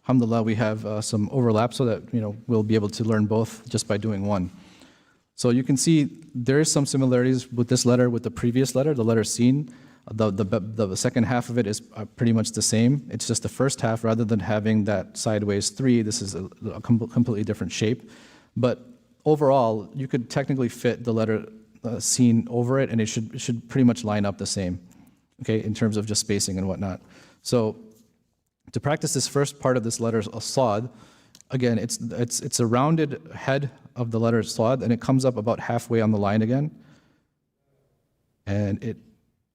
alhamdulillah, we have some overlap so that we'll be able to learn both just by doing one. So you can see there is some similarities with this letter with the previous letter, the letter seen. The second half of it is pretty much the same. It's just the first half, rather than having that sideways 3, this is a completely different shape. But overall, you could technically fit the letter seen over it, and it should pretty much line up the same, okay, in terms of just spacing and whatnot. So to practice this first part of this letter, saad, again, it's a rounded head of the letter saad, and it comes up about halfway on the line again, and it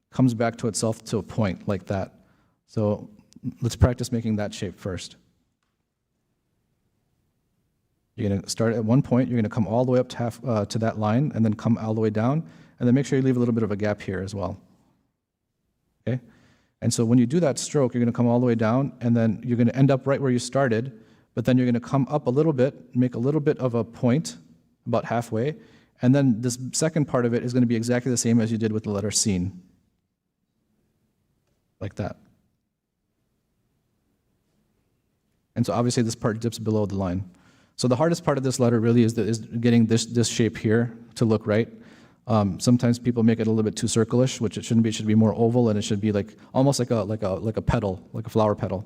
comes back to itself to a point like that. So let's practice making that shape first. You're going to start at one point, you're going to come all the way up to that line, and then come all the way down, and then make sure you leave a little bit of a gap here as well. Okay? And so when you do that stroke, you're going to come all the way down, and then you're going to end up right where you started, but then you're going to come up a little bit, make a little bit of a point, about halfway, and then this second part of it is going to be exactly the same as you did with the letter seen. Like that. And so obviously this part dips below the line. So the hardest part of this letter really is getting this shape here to look right. Sometimes people make it a little bit too circlish, which it shouldn't be. It should be more oval, and it should be like almost like a petal, like a flower petal.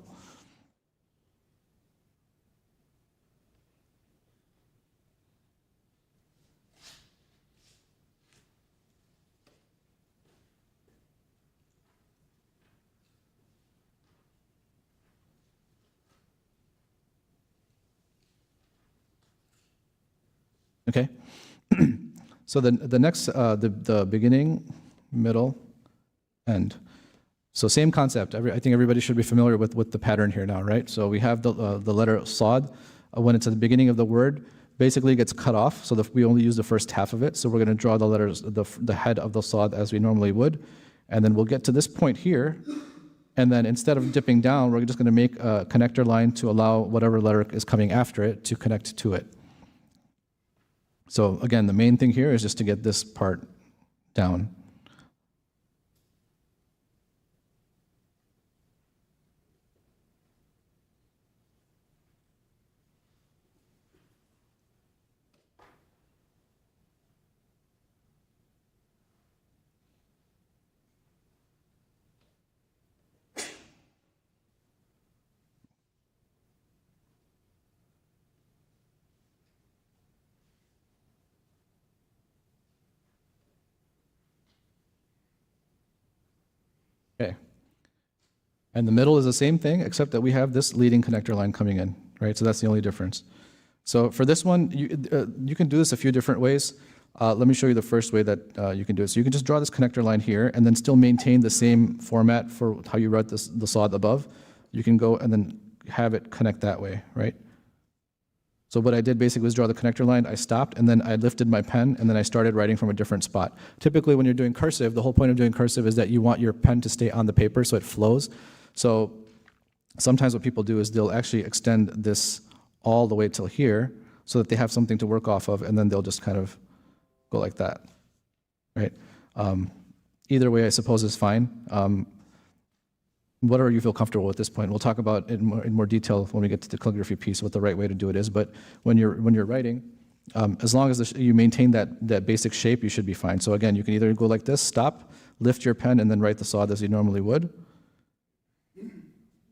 Okay, so the next, the beginning, middle, end. So same concept. I think everybody should be familiar with the pattern here now, right? So we have the letter saad. When it's at the beginning of the word, basically it gets cut off, so we only use the first half of it. So we're going to draw the letters, the head of the saad as we normally would, and then we'll get to this point here, and then instead of dipping down, we're just going to make a connector line to allow whatever letter is coming after it to connect to it. So again, the main thing here is just to get this part down. And the middle is the same thing, except that we have this leading connector line coming in, right? So that's the only difference. So for this one, you can do this a few different ways. Let me show you the first way that you can do it. So you can just draw this connector line here and then still maintain the same format for how you wrote the saad above. You can go and then have it connect that way, right? So what I did basically was draw the connector line, I stopped, and then I lifted my pen, and then I started writing from a different spot. Typically when you're doing cursive, the whole point of doing cursive is that you want your pen to stay on the paper so it flows. So sometimes what people do is they'll actually extend this all the way till here so that they have something to work off of, and then they'll just kind of go like that, right? Either way, I suppose, is fine. Whatever you feel comfortable at this point. We'll talk about it in more detail when we get to the calligraphy piece, what the right way to do it is. But when you're writing, as long as you maintain that basic shape, you should be fine. So again, you can either go like this, stop, lift your pen, and then write the saad as you normally would.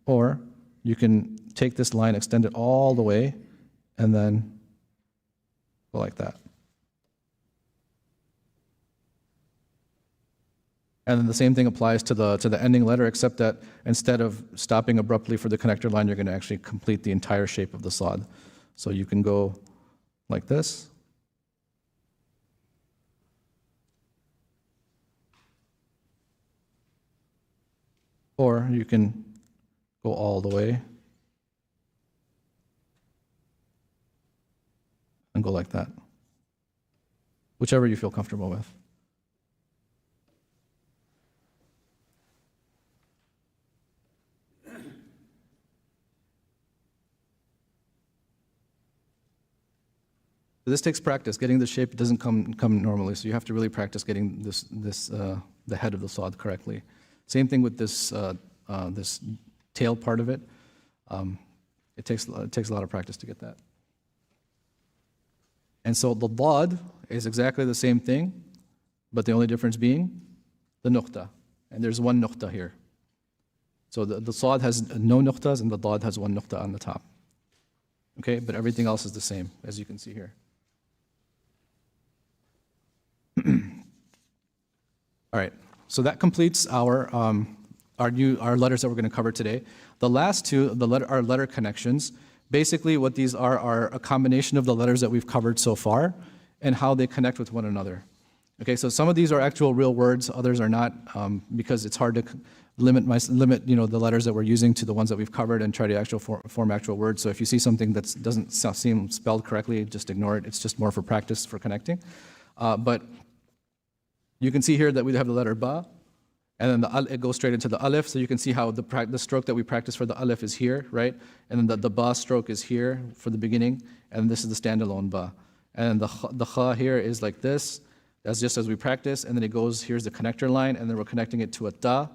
Or you can take this line, extend it all the way, and then go like that. And then the same thing applies to the ending letter, except that instead of stopping abruptly for the connector line, you're going to actually complete the entire shape of the saad. So you can go like this. Or you can go all the way and go like that. Whichever you feel comfortable with. This takes practice. Getting the shape doesn't come normally, so you have to really practice getting the head of the saad correctly. Same thing with this this tail part of it. It takes a lot of practice to get that. And so the dad is exactly the same thing, but the only difference being the nuqta. And there's one nuqta here. So the saad has no nuqtas and the dad has one nuqta on the top. Okay, but everything else is the same, as you can see here. All right, so that completes our letters that we're going to cover today. The last two, our letter connections. Basically, what these are a combination of the letters that we've covered so far and how they connect with one another. Okay, so some of these are actual real words, others are not, because it's hard to limit the letters that we're using to the ones that we've covered and try to form actual words. So if you see something that doesn't seem spelled correctly, just ignore it. It's just more for practice, for connecting. But you can see here that we have the letter ba, and then it goes straight into the alif. So you can see how the stroke that we practice for the alif is here, right? And then the ba stroke is here for the beginning, and this is the standalone ba. And then the kha here is like this. That's just as we practice, and then it goes, here's the connector line, and then we're connecting it to a ta,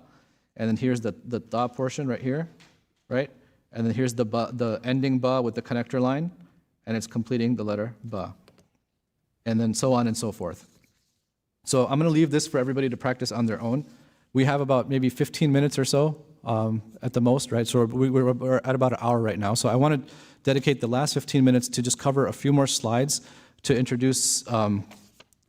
and then here's the ta portion right here, right? And then here's the ending ba with the connector line, and it's completing the letter ba. And then so on and so forth. So I'm going to leave this for everybody to practice on their own. We have about maybe 15 minutes or so at the most, right? So we're at about an hour right now. So I want to dedicate the last 15 minutes to just cover a few more slides to introduce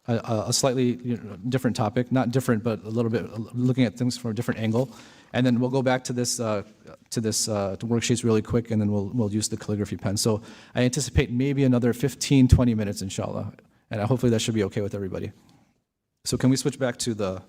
a slightly different topic, not different, but a little bit looking at things from a different angle. And then we'll go back to this worksheets really quick, and then we'll use the calligraphy pen. So I anticipate maybe another 15, 20 minutes, inshallah. And hopefully that should be okay with everybody. So can we switch back to the...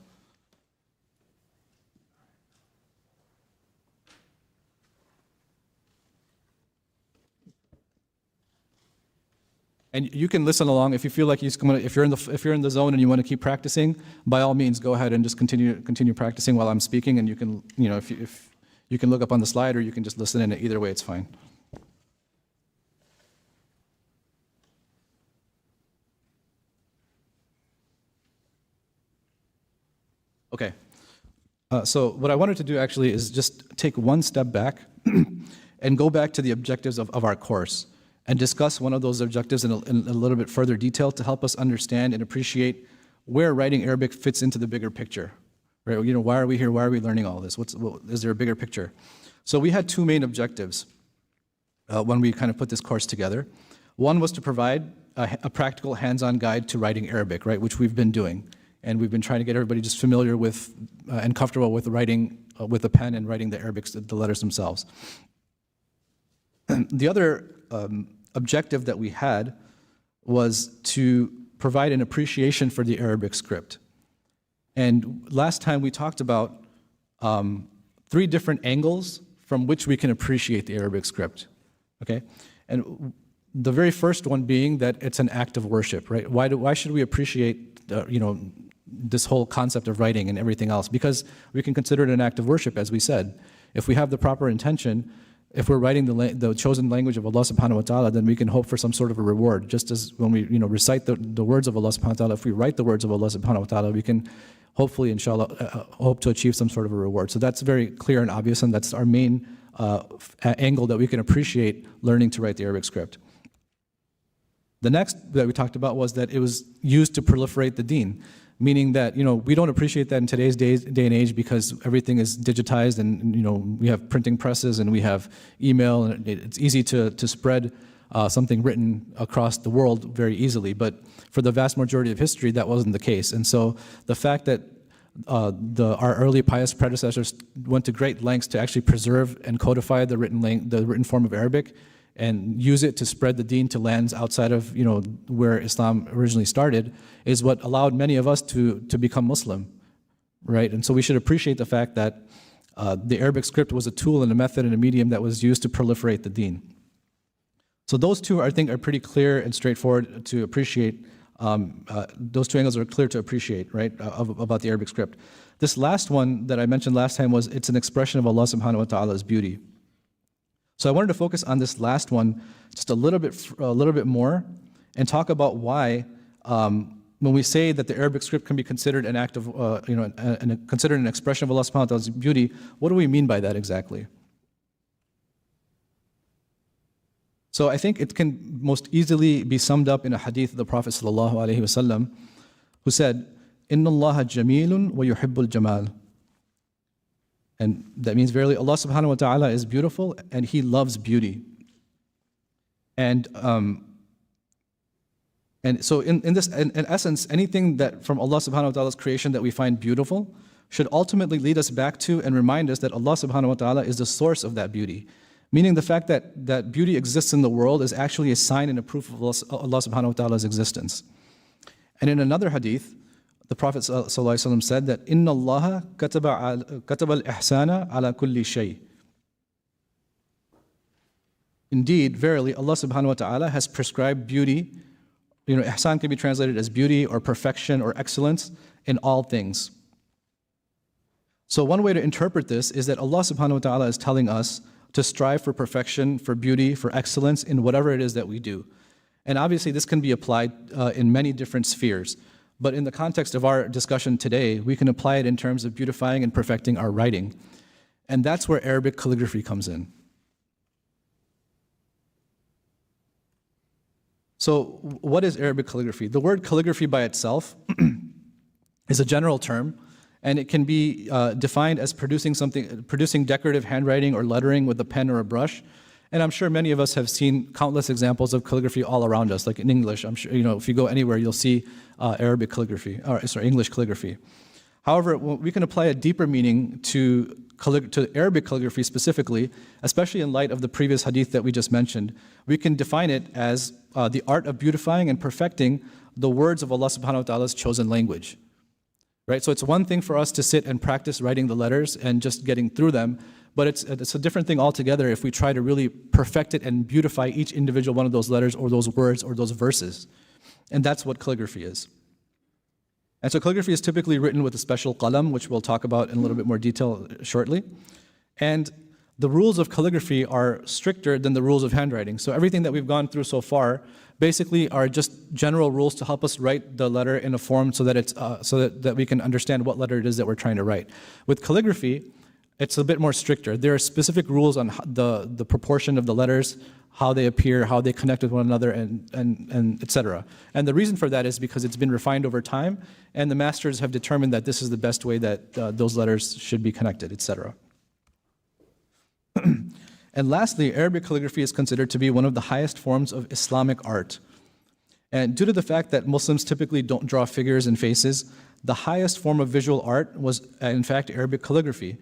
And you can listen along if you feel like if you're in the zone and you want to keep practicing. By all means, go ahead and just continue practicing while I'm speaking. And you can, if you can look up on the slide, or you can just listen in. Either way, it's fine. Okay. So what I wanted to do actually is just take one step back and go back to the objectives of our course, and discuss one of those objectives in a little bit further detail to help us understand and appreciate where writing Arabic fits into the bigger picture. Right? Why are we here? Why are we learning all this? Is there a bigger picture? So we had two main objectives when we kind of put this course together. One was to provide a practical hands-on guide to writing Arabic, right, which we've been doing. And we've been trying to get everybody just familiar with and comfortable with writing with a pen and writing the letters themselves. The other objective that we had was to provide an appreciation for the Arabic script. And last time we talked about 3 different angles from which we can appreciate the Arabic script, okay? And the very first one being that it's an act of worship, right? Why should we appreciate, this whole concept of writing and everything else? Because we can consider it an act of worship, as we said. If we have the proper intention, if we're writing the chosen language of Allah subhanahu wa ta'ala, then we can hope for some sort of a reward. Just as when we recite the words of Allah subhanahu wa ta'ala, if we write the words of Allah subhanahu wa ta'ala, we can hopefully, inshallah, hope to achieve some sort of a reward. So that's very clear and obvious, and that's our main angle that we can appreciate learning to write the Arabic script. The next that we talked about was that it was used to proliferate the deen, meaning that we don't appreciate that in today's day and age because everything is digitized and we have printing presses and we have email and it's easy to spread something written across the world very easily. But for the vast majority of history, that wasn't the case. And so the fact that our early pious predecessors went to great lengths to actually preserve and codify the written form of Arabic and use it to spread the deen to lands outside of where Islam originally started is what allowed many of us to become Muslim, right? And so we should appreciate the fact that the Arabic script was a tool and a method and a medium that was used to proliferate the deen. So those two, I think, are pretty clear and straightforward to appreciate. Those 2 angles are clear to appreciate, right, about the Arabic script. This last one that I mentioned last time was it's an expression of Allah subhanahu wa ta'ala's beauty. So I wanted to focus on this last one just a little bit more and talk about why when we say that the Arabic script can be considered an act of, considered an expression of Allah subhanahu wa ta'ala's beauty, what do we mean by that exactly? So I think it can most easily be summed up in a hadith of the Prophet sallallahu alaihi wasallam, who said, "Inna Allah jamilun wa yuhibbul jamal." And that means verily Allah subhanahu wa ta'ala is beautiful and He loves beauty. And so in essence, anything that from Allah subhanahu wa ta'ala's creation that we find beautiful should ultimately lead us back to and remind us that Allah subhanahu wa ta'ala is the source of that beauty. Meaning the fact that beauty exists in the world is actually a sign and a proof of Allah subhanahu wa ta'ala's existence. And in another hadith, the Prophet ﷺ said that Inna Allah kataba al-ihsana ala kulli shay. Indeed, verily, Allah subhanahu wa ta'ala has prescribed beauty. Ihsan can be translated as beauty or perfection or excellence in all things. So one way to interpret this is that Allah subhanahu wa ta'ala is telling us to strive for perfection, for beauty, for excellence in whatever it is that we do. And obviously this can be applied in many different spheres. But in the context of our discussion today, we can apply it in terms of beautifying and perfecting our writing. And that's where Arabic calligraphy comes in. So what is Arabic calligraphy? The word calligraphy by itself is a general term, and it can be defined as producing decorative handwriting or lettering with a pen or a brush. And I'm sure many of us have seen countless examples of calligraphy all around us, like in English. I'm sure, if you go anywhere, you'll see Arabic calligraphy, English calligraphy. However, we can apply a deeper meaning to Arabic calligraphy specifically, especially in light of the previous hadith that we just mentioned. We can define it as the art of beautifying and perfecting the words of Allah subhanahu wa ta'ala's chosen language. Right? So it's one thing for us to sit and practice writing the letters and just getting through them, but it's a different thing altogether if we try to really perfect it and beautify each individual one of those letters or those words or those verses. And that's what calligraphy is. And so calligraphy is typically written with a special qalam, which we'll talk about in a little bit more detail shortly. And the rules of calligraphy are stricter than the rules of handwriting. So everything that we've gone through so far basically are just general rules to help us write the letter in a form so that that we can understand what letter it is that we're trying to write. With calligraphy, it's a bit more stricter. There are specific rules on the proportion of the letters, how they appear, how they connect with one another, and etc. And the reason for that is because it's been refined over time, and the masters have determined that this is the best way that those letters should be connected, etc. And lastly, Arabic calligraphy is considered to be one of the highest forms of Islamic art. And due to the fact that Muslims typically don't draw figures and faces, the highest form of visual art was, in fact, Arabic calligraphy,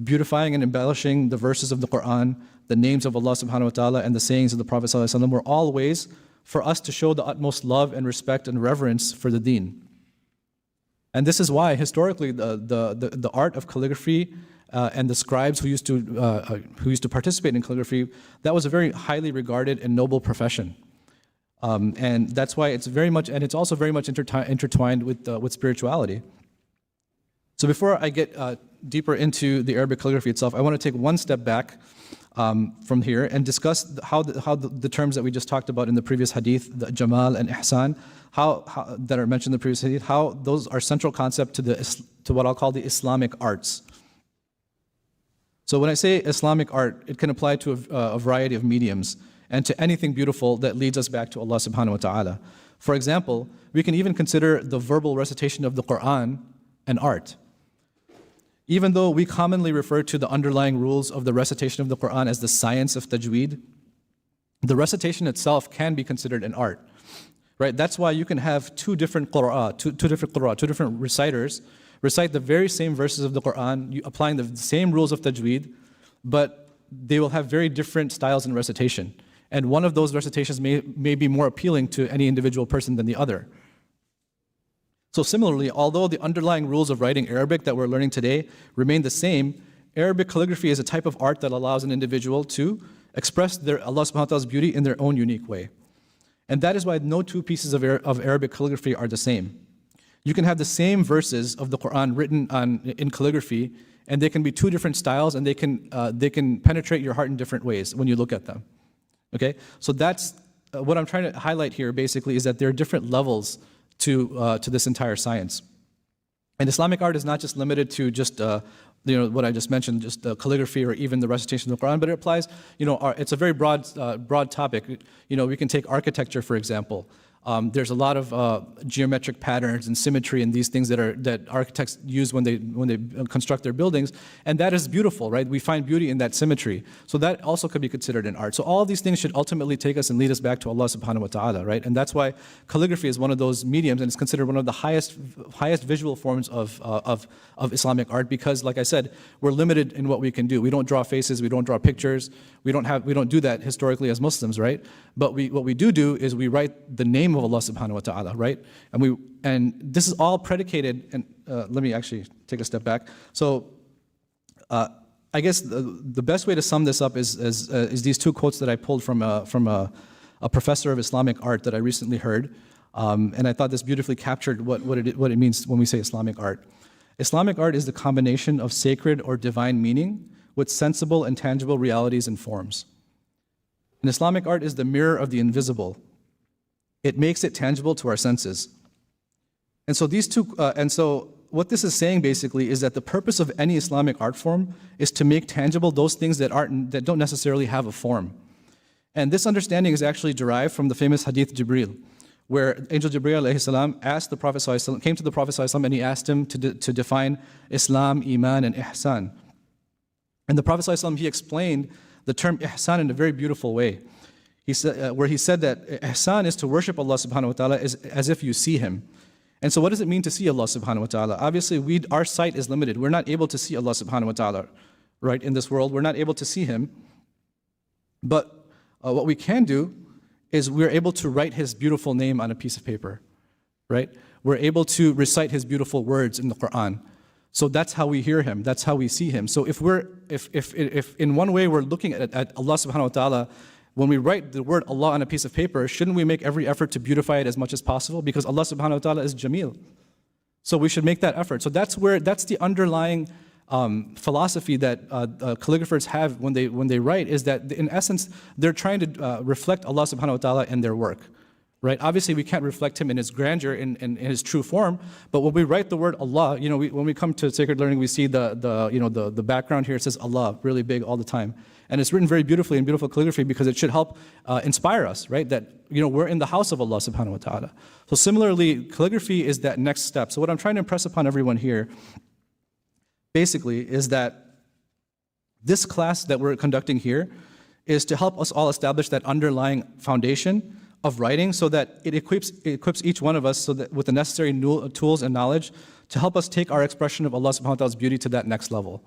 beautifying and embellishing the verses of the Quran, the names of Allah subhanahu wa ta'ala, and the sayings of the Prophet sallallahu alaihi wasallam were all ways for us to show the utmost love and respect and reverence for the deen. And this is why historically the art of calligraphy and the scribes who used to participate in calligraphy, that was a very highly regarded and noble profession. And that's why it's very much, and it's also very much intertwined with spirituality. So before I get deeper into the Arabic calligraphy itself, I want to take one step back from here and discuss how the terms that we just talked about in the previous hadith, the Jamal and Ihsan, how that are mentioned in the previous hadith, how those are central concept to what I'll call the Islamic arts. So when I say Islamic art, it can apply to a variety of mediums and to anything beautiful that leads us back to Allah subhanahu wa ta'ala. For example, we can even consider the verbal recitation of the Quran an art. Even though we commonly refer to the underlying rules of the recitation of the Quran as the science of tajweed, the recitation itself can be considered an art. Right? That's why you can have two different reciters recite the very same verses of the Quran, applying the same rules of tajweed, but they will have very different styles in recitation. And one of those recitations may be more appealing to any individual person than the other. So similarly, although the underlying rules of writing Arabic that we're learning today remain the same, Arabic calligraphy is a type of art that allows an individual to express Allah subhanahu wa ta'ala's beauty in their own unique way. And that is why no two pieces of Arabic calligraphy are the same. You can have the same verses of the Quran written in calligraphy, and they can be two different styles, and they can penetrate your heart in different ways when you look at them. Okay, so that's what I'm trying to highlight here. Basically, is that there are different levels to this entire science. And Islamic art is not just limited to just what I just mentioned, just calligraphy or even the recitation of the Quran, but it applies. It's a very broad topic. We can take architecture, for example. There's a lot of geometric patterns and symmetry and these things that architects use when they construct their buildings, and that is beautiful, right? We find beauty in that symmetry. So that also could be considered an art. So all of these things should ultimately take us and lead us back to Allah subhanahu wa ta'ala, right? And that's why calligraphy is one of those mediums, and it's considered one of the highest visual forms of Islamic art, because, like I said, we're limited in what we can do. We don't draw faces, we don't draw pictures, we don't do that historically as Muslims, right? But what we do is we write the name of Allah subhanahu wa ta'ala, right? And this is all predicated, and let me actually take a step back. So I guess the best way to sum this up is these two quotes that I pulled from a professor of Islamic art that I recently heard, and I thought this beautifully captured what it means when we say Islamic art. Islamic art is the combination of sacred or divine meaning with sensible and tangible realities and forms. And Islamic art is the mirror of the invisible. It makes it tangible to our senses. And so what this is saying basically is that the purpose of any Islamic art form is to make tangible those things that don't necessarily have a form. And this understanding is actually derived from the famous hadith Jibril, where Angel Jibril alayhi salam asked the Prophet sallallahu alaihi wasallam, came to the Prophet sallallahu alaihi wasallam, and he asked him to define Islam, Iman, and Ihsan. And the Prophet sallallahu alaihi wasallam, he explained the term Ihsan in a very beautiful way. He said that Ihsan is to worship Allah subhanahu wa ta'ala as if you see Him. And so what does it mean to see Allah subhanahu wa ta'ala? Obviously, our sight is limited. We're not able to see Allah subhanahu wa ta'ala, right? In this world, we're not able to see Him. But what we can do is we're able to write His beautiful name on a piece of paper, right? We're able to recite His beautiful words in the Quran. So that's how we hear Him, that's how we see Him. So if in one way we're looking at Allah subhanahu wa ta'ala, when we write the word Allah on a piece of paper, shouldn't we make every effort to beautify it as much as possible? Because Allah subhanahu wa ta'ala is Jameel. So we should make that effort. So that's the underlying philosophy that calligraphers have when they write, is that in essence, they're trying to reflect Allah subhanahu wa ta'ala in their work. Right? Obviously, we can't reflect Him in His grandeur, in His true form. But when we write the word Allah, when we come to Sacred Learning, we see the background here. It says Allah really big all the time, and it's written very beautifully in beautiful calligraphy because it should help inspire us, right? That we're in the house of Allah subhanahu wa ta'ala. So similarly, calligraphy is that next step. So what I'm trying to impress upon everyone here, basically, is that this class that we're conducting here is to help us all establish that underlying foundation of writing, so that it equips each one of us with the necessary tools and knowledge to help us take our expression of Allah subhanahu wa ta'ala's beauty to that next level.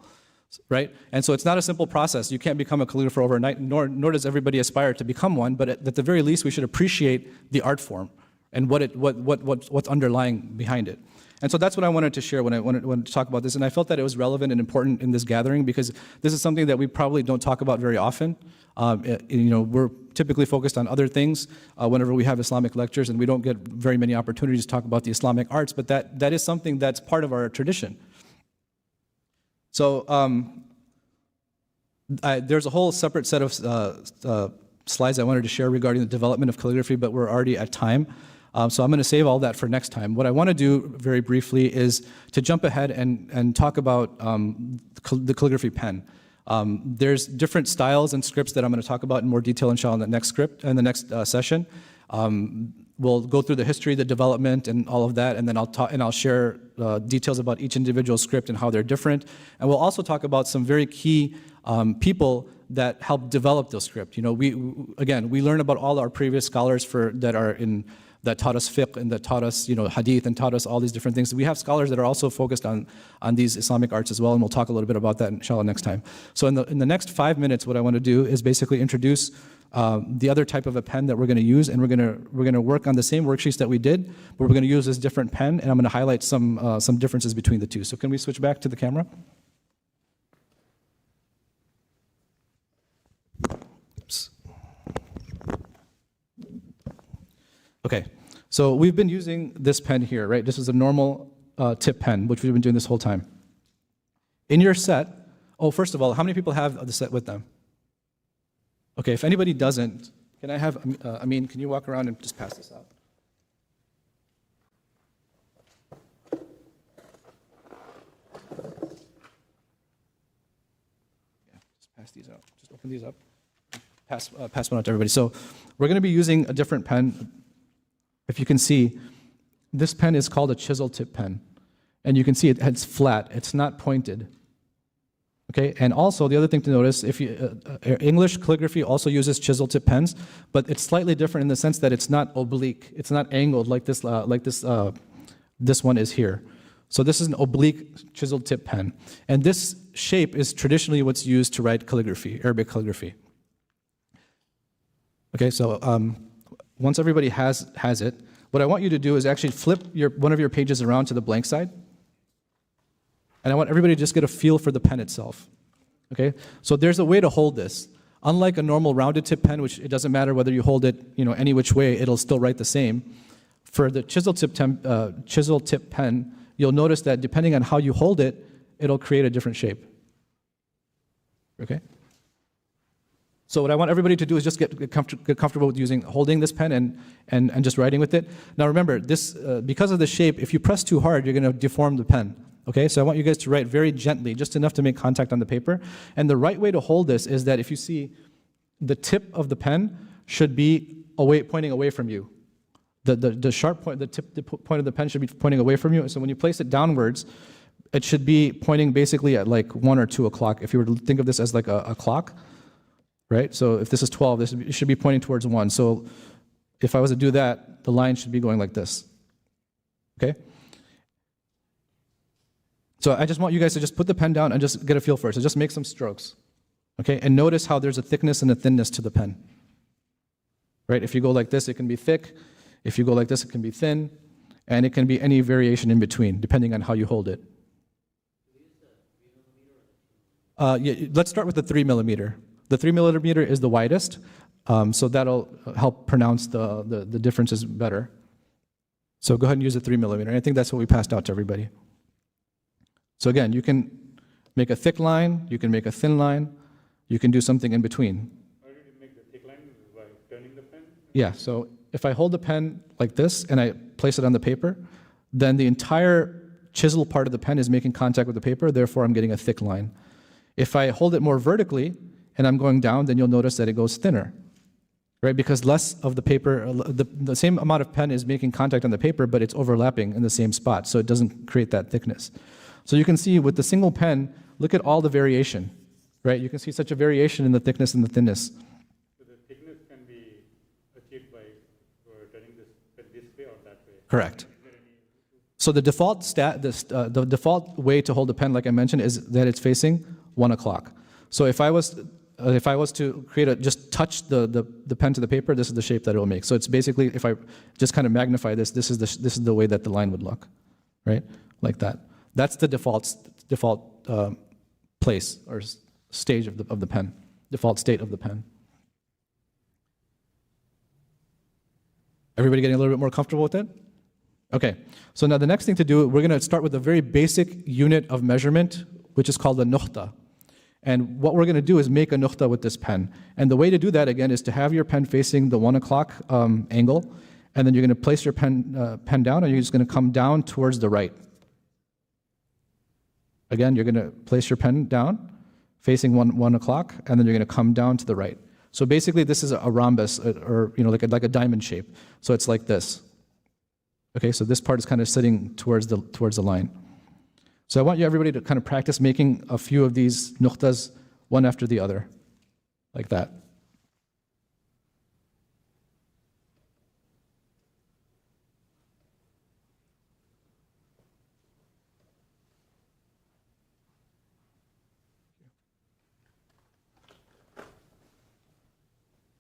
right? And so it's not a simple process. You can't become a calligrapher overnight, nor does everybody aspire to become one, but at the very least, we should appreciate the art form and what's underlying behind it. And so that's what I wanted to share when I wanted to talk about this, and I felt that it was relevant and important in this gathering because this is something that we probably don't talk about very often. We're typically focused on other things whenever we have Islamic lectures, and we don't get very many opportunities to talk about the Islamic arts, but that is something that's part of our tradition. So there's a whole separate set of slides I wanted to share regarding the development of calligraphy, but we're already at time. So I'm going to save all that for next time. What I want to do very briefly is to jump ahead and talk about the calligraphy pen. There's different styles and scripts that I'm going to talk about in more detail, inshallah, in the next session. We'll go through the history, the development, and all of that, and then I'll share details about each individual script and how they're different. And we'll also talk about some very key people that helped develop those scripts. We learn about all our previous scholars that taught us fiqh and that taught us, hadith and taught us all these different things. We have scholars that are also focused on these Islamic arts as well, and we'll talk a little bit about that, inshallah, next time. So in the next 5 minutes, what I want to do is basically introduce the other type of a pen that we're going to use, and we're going to work on the same worksheets that we did, but we're going to use this different pen, and I'm going to highlight some differences between the two. So can we switch back to the camera? Oops. Okay, so we've been using this pen here, right? This is a normal tip pen, which we've been doing this whole time. In your set, first of all, how many people have the set with them? Okay, if anybody doesn't, can I have, Amin, can you walk around and just pass this out? Yeah, just pass these out. Just open these up. Pass one out to everybody. So we're going to be using a different pen. If you can see, this pen is called a chisel tip pen. And you can see it's flat, it's not pointed. Okay, and also the other thing to notice, English calligraphy also uses chisel tip pens, but it's slightly different in the sense that it's not oblique, it's not angled like this one is here. So this is an oblique chisel tip pen. And this shape is traditionally what's used to write calligraphy, Arabic calligraphy. Okay, so once everybody has it, what I want you to do is actually flip one of your pages around to the blank side. And I want everybody to just get a feel for the pen itself. Okay? So there's a way to hold this. Unlike a normal rounded tip pen, which it doesn't matter whether you hold it any which way, it'll still write the same. For the chisel tip pen, you'll notice that depending on how you hold it, it'll create a different shape. Okay? So what I want everybody to do is just get comfortable with holding this pen and just writing with it. Now remember, this because of the shape, if you press too hard, you're going to deform the pen. Okay, so I want you guys to write very gently, just enough to make contact on the paper. And the right way to hold this is that if you see the tip of the pen should be pointing away from you. The sharp point, the point of the pen should be pointing away from you. So when you place it downwards, it should be pointing basically at like 1 or 2 o'clock. If you were to think of this as like a clock, right? So if this is 12, it should be pointing towards 1. So if I was to do that, the line should be going like this. Okay? So I just want you guys to just put the pen down and just get a feel for it. So just make some strokes, okay? And notice how there's a thickness and a thinness to the pen, right? If you go like this, it can be thick. If you go like this, it can be thin. And it can be any variation in between, depending on how you hold it. Let's start with the 3 millimeter. The 3 millimeter is the widest, so that'll help pronounce the differences better. So go ahead and use the 3 millimeter. And I think that's what we passed out to everybody. So again, you can make a thick line, you can make a thin line, you can do something in between. How did you make the thick line? By turning the pen? Yeah, so if I hold the pen like this and I place it on the paper, then the entire chisel part of the pen is making contact with the paper, therefore I'm getting a thick line. If I hold it more vertically and I'm going down, then you'll notice that it goes thinner, right? Because less of the paper, the same amount of pen is making contact on the paper, but it's overlapping in the same spot, so it doesn't create that thickness. So you can see with the single pen, look at all the variation, right? You can see such a variation in the thickness and the thinness. So the thickness can be achieved by turning this way or that way? Correct. So the default way to hold a pen, like I mentioned, is that it's facing 1 o'clock. So if I was to just touch the pen to the paper, this is the shape that it will make. So it's basically, if I just kind of magnify this, this is the way that the line would look, right? Like that. That's the default place or stage of the pen, default state of the pen. Everybody getting a little bit more comfortable with it? Okay, so now the next thing to do, we're going to start with a very basic unit of measurement, which is called a nuqta. And what we're going to do is make a nuqta with this pen. And the way to do that, again, is to have your pen facing the 1 o'clock angle, and then you're going to place your pen down, and you're just going to come down towards the right. Again, you're going to place your pen down, facing 1 o'clock, and then you're going to come down to the right. So basically, this is a rhombus, or like a diamond shape. So it's like this. Okay, so this part is kind of sitting towards the line. So I want everybody to kind of practice making a few of these nuqtas one after the other, like that.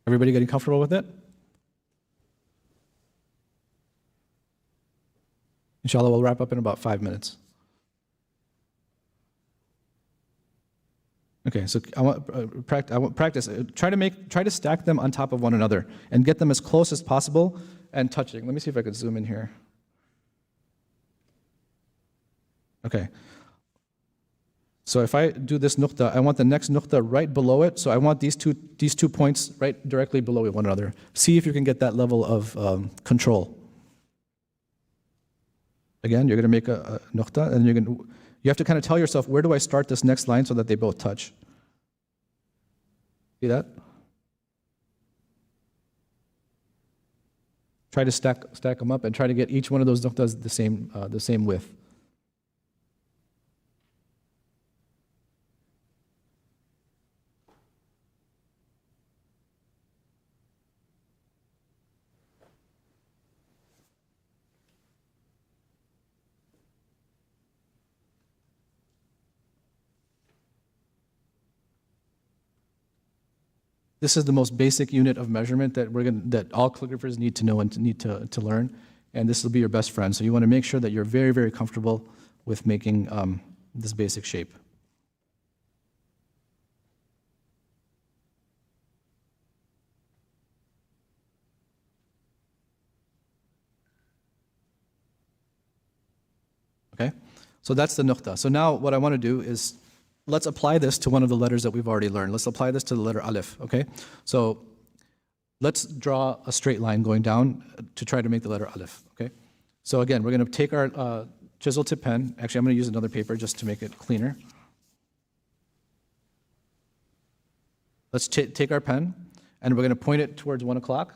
Everybody getting comfortable with it? Inshallah, we'll wrap up in about 5 minutes. Okay, so I want practice. Try to stack them on top of one another and get them as close as possible and touching. Let me see if I can zoom in here. Okay. So if I do this nuqta, I want the next nuqta right below it. So I want these two points right directly below one another. See if you can get that level of control. Again, you're going to make a nuqta, and you have to kind of tell yourself, where do I start this next line so that they both touch? See that? Try to stack them up and try to get each one of those nuqtas the same width. This is the most basic unit of measurement that all calligraphers need to know and need to learn, and this will be your best friend. So you want to make sure that you're very, very comfortable with making this basic shape. Okay, so that's the nuqta. So now what I want to do is let's apply this to one of the letters that we've already learned. Let's apply this to the letter alif, okay? So let's draw a straight line going down to try to make the letter alif, okay? So again, we're going to take our chisel tip pen. Actually, I'm going to use another paper just to make it cleaner. Let's take our pen, and we're going to point it towards 1 o'clock,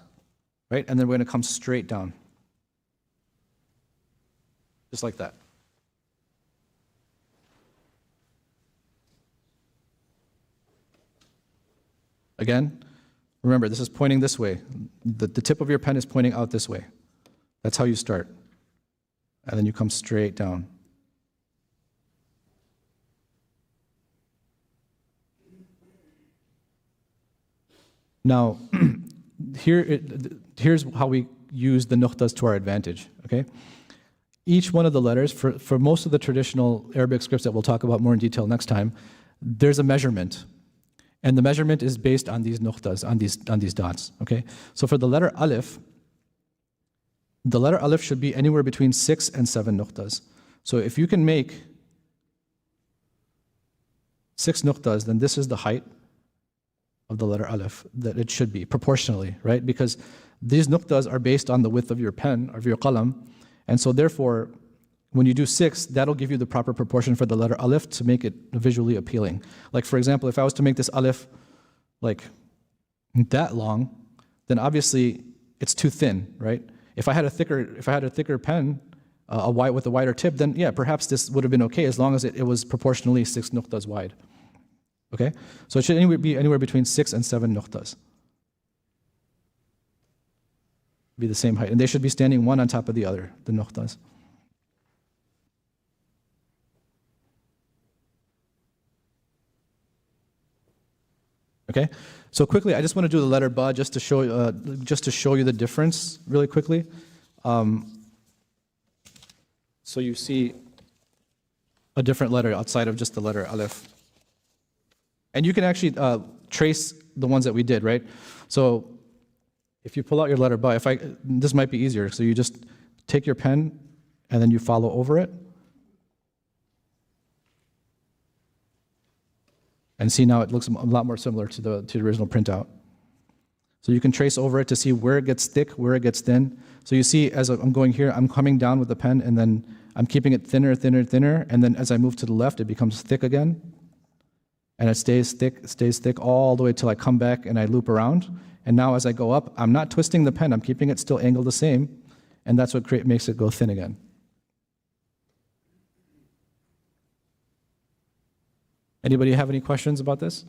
right? And then we're going to come straight down, just like that. Again, remember, this is pointing this way. The tip of your pen is pointing out this way. That's how you start. And then you come straight down. Now, here's how we use the nuqtas to our advantage, okay? Each one of the letters, for most of the traditional Arabic scripts that we'll talk about more in detail next time, there's a measurement. And the measurement is based on these nuqtas, on these dots, okay? So for the letter alif should be anywhere between 6 and 7 nuqtas. So if you can make 6 nuqtas, then this is the height of the letter alif that it should be, proportionally, right? Because these nuqtas are based on the width of your pen, of your qalam, and so therefore, when you do 6, that'll give you the proper proportion for the letter alif to make it visually appealing. Like for example, if I was to make this alif like that long, then obviously it's too thin, right? If I had a thicker pen, with a wider tip, then yeah, perhaps this would have been okay as long as it was proportionally 6 nuqtas wide. Okay, so it should be anywhere between 6 and 7 nuqtas. Be the same height, and they should be standing one on top of the other, the nuqtas. Okay? So quickly, I just want to do the letter ba just to show you the difference really quickly. So you see a different letter outside of just the letter alif. And you can actually trace the ones that we did, right? So if you pull out your letter ba, this might be easier. So you just take your pen and then you follow over it. And see now it looks a lot more similar to the original printout. So you can trace over it to see where it gets thick, where it gets thin. So you see as I'm going here, I'm coming down with the pen and then I'm keeping it thinner, thinner, thinner. And then as I move to the left, it becomes thick again. And it stays thick all the way till I come back and I loop around. And now as I go up, I'm not twisting the pen, I'm keeping it still angled the same. And that's what makes it go thin again. Anybody have any questions about this?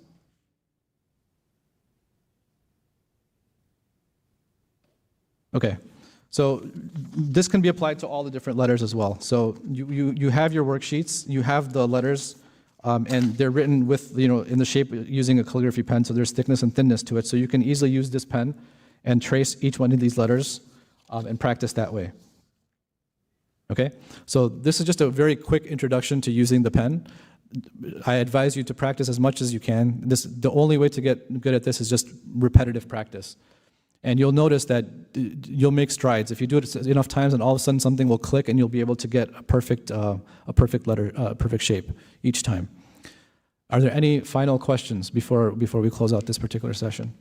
Okay, so this can be applied to all the different letters as well. So you have your worksheets, you have the letters, and they're written with, in the shape using a calligraphy pen, so there's thickness and thinness to it. So you can easily use this pen and trace each one of these letters and practice that way. Okay, so this is just a very quick introduction to using the pen. I advise you to practice as much as you can. The only way to get good at this is just repetitive practice. And you'll notice that you'll make strides. If you do it enough times, and all of a sudden something will click, and you'll be able to get a perfect letter, perfect shape each time. Are there any final questions before we close out this particular session?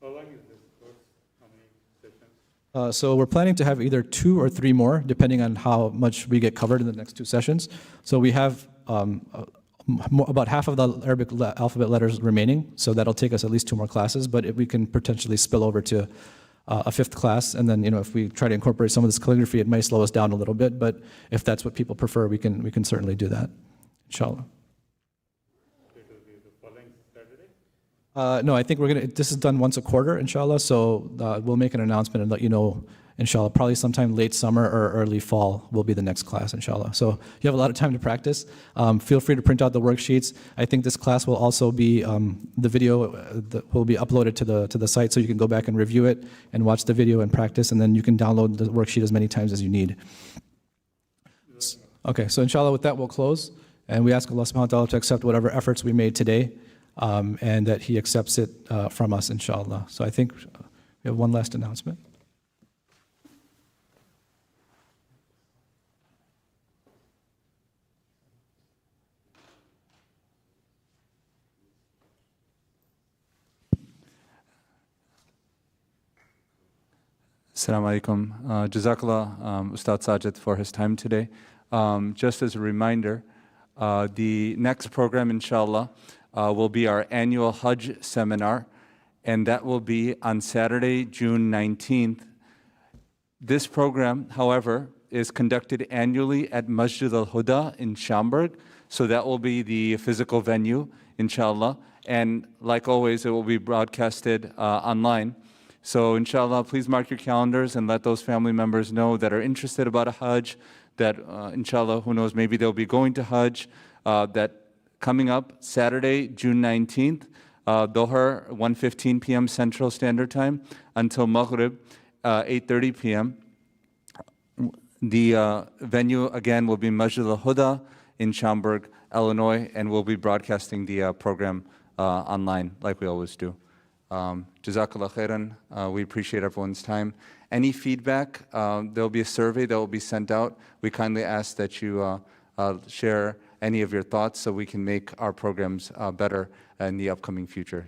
How long is this course? How many sessions? So we're planning to have either 2 or 3 more, depending on how much we get covered in the next 2 sessions. So we have about half of the Arabic alphabet letters remaining, so that'll take us at least 2 more classes, but we can potentially spill over to a 5th class, and then if we try to incorporate some of this calligraphy, it may slow us down a little bit, but if that's what people prefer, we can certainly do that, inshallah. It will be the following Saturday? No, I think this is done once a quarter, inshallah, so we'll make an announcement and let you know, inshallah. Probably sometime late summer or early fall will be the next class, inshallah. So you have a lot of time to practice. Feel free to print out the worksheets. I think this class will also be, the video will be uploaded to the site, so you can go back and review it and watch the video and practice, and then you can download the worksheet as many times as you need. Okay, so inshallah with that we'll close, and we ask Allah subhanahu wa ta'ala to accept whatever efforts we made today, and that He accepts it from us, inshallah. So I think we have one last announcement. Assalamu alaikum. Jazakallah Ustad Sajid for his time today. Just as a reminder, the next program, inshallah, will be our annual Hajj seminar, and that will be on Saturday, June 19th. This program, however, is conducted annually at Masjid al-Huda in Schaumburg, so that will be the physical venue, inshallah. And like always, it will be broadcasted online. So inshallah, please mark your calendars and let those family members know that are interested about a Hajj, that inshallah, who knows, maybe they'll be going to Hajj, that coming up Saturday, June 19th, Dhuhr, 1:15 p.m. Central Standard Time, until Maghrib, 8:30 p.m. The venue, again, will be Masjid al-Huda in Schaumburg, Illinois, and we'll be broadcasting the program online, like we always do. Jazakallah khairan. We appreciate everyone's time. Any feedback, there'll be a survey that will be sent out. We kindly ask that you share any of your thoughts so we can make our programs better in the upcoming future.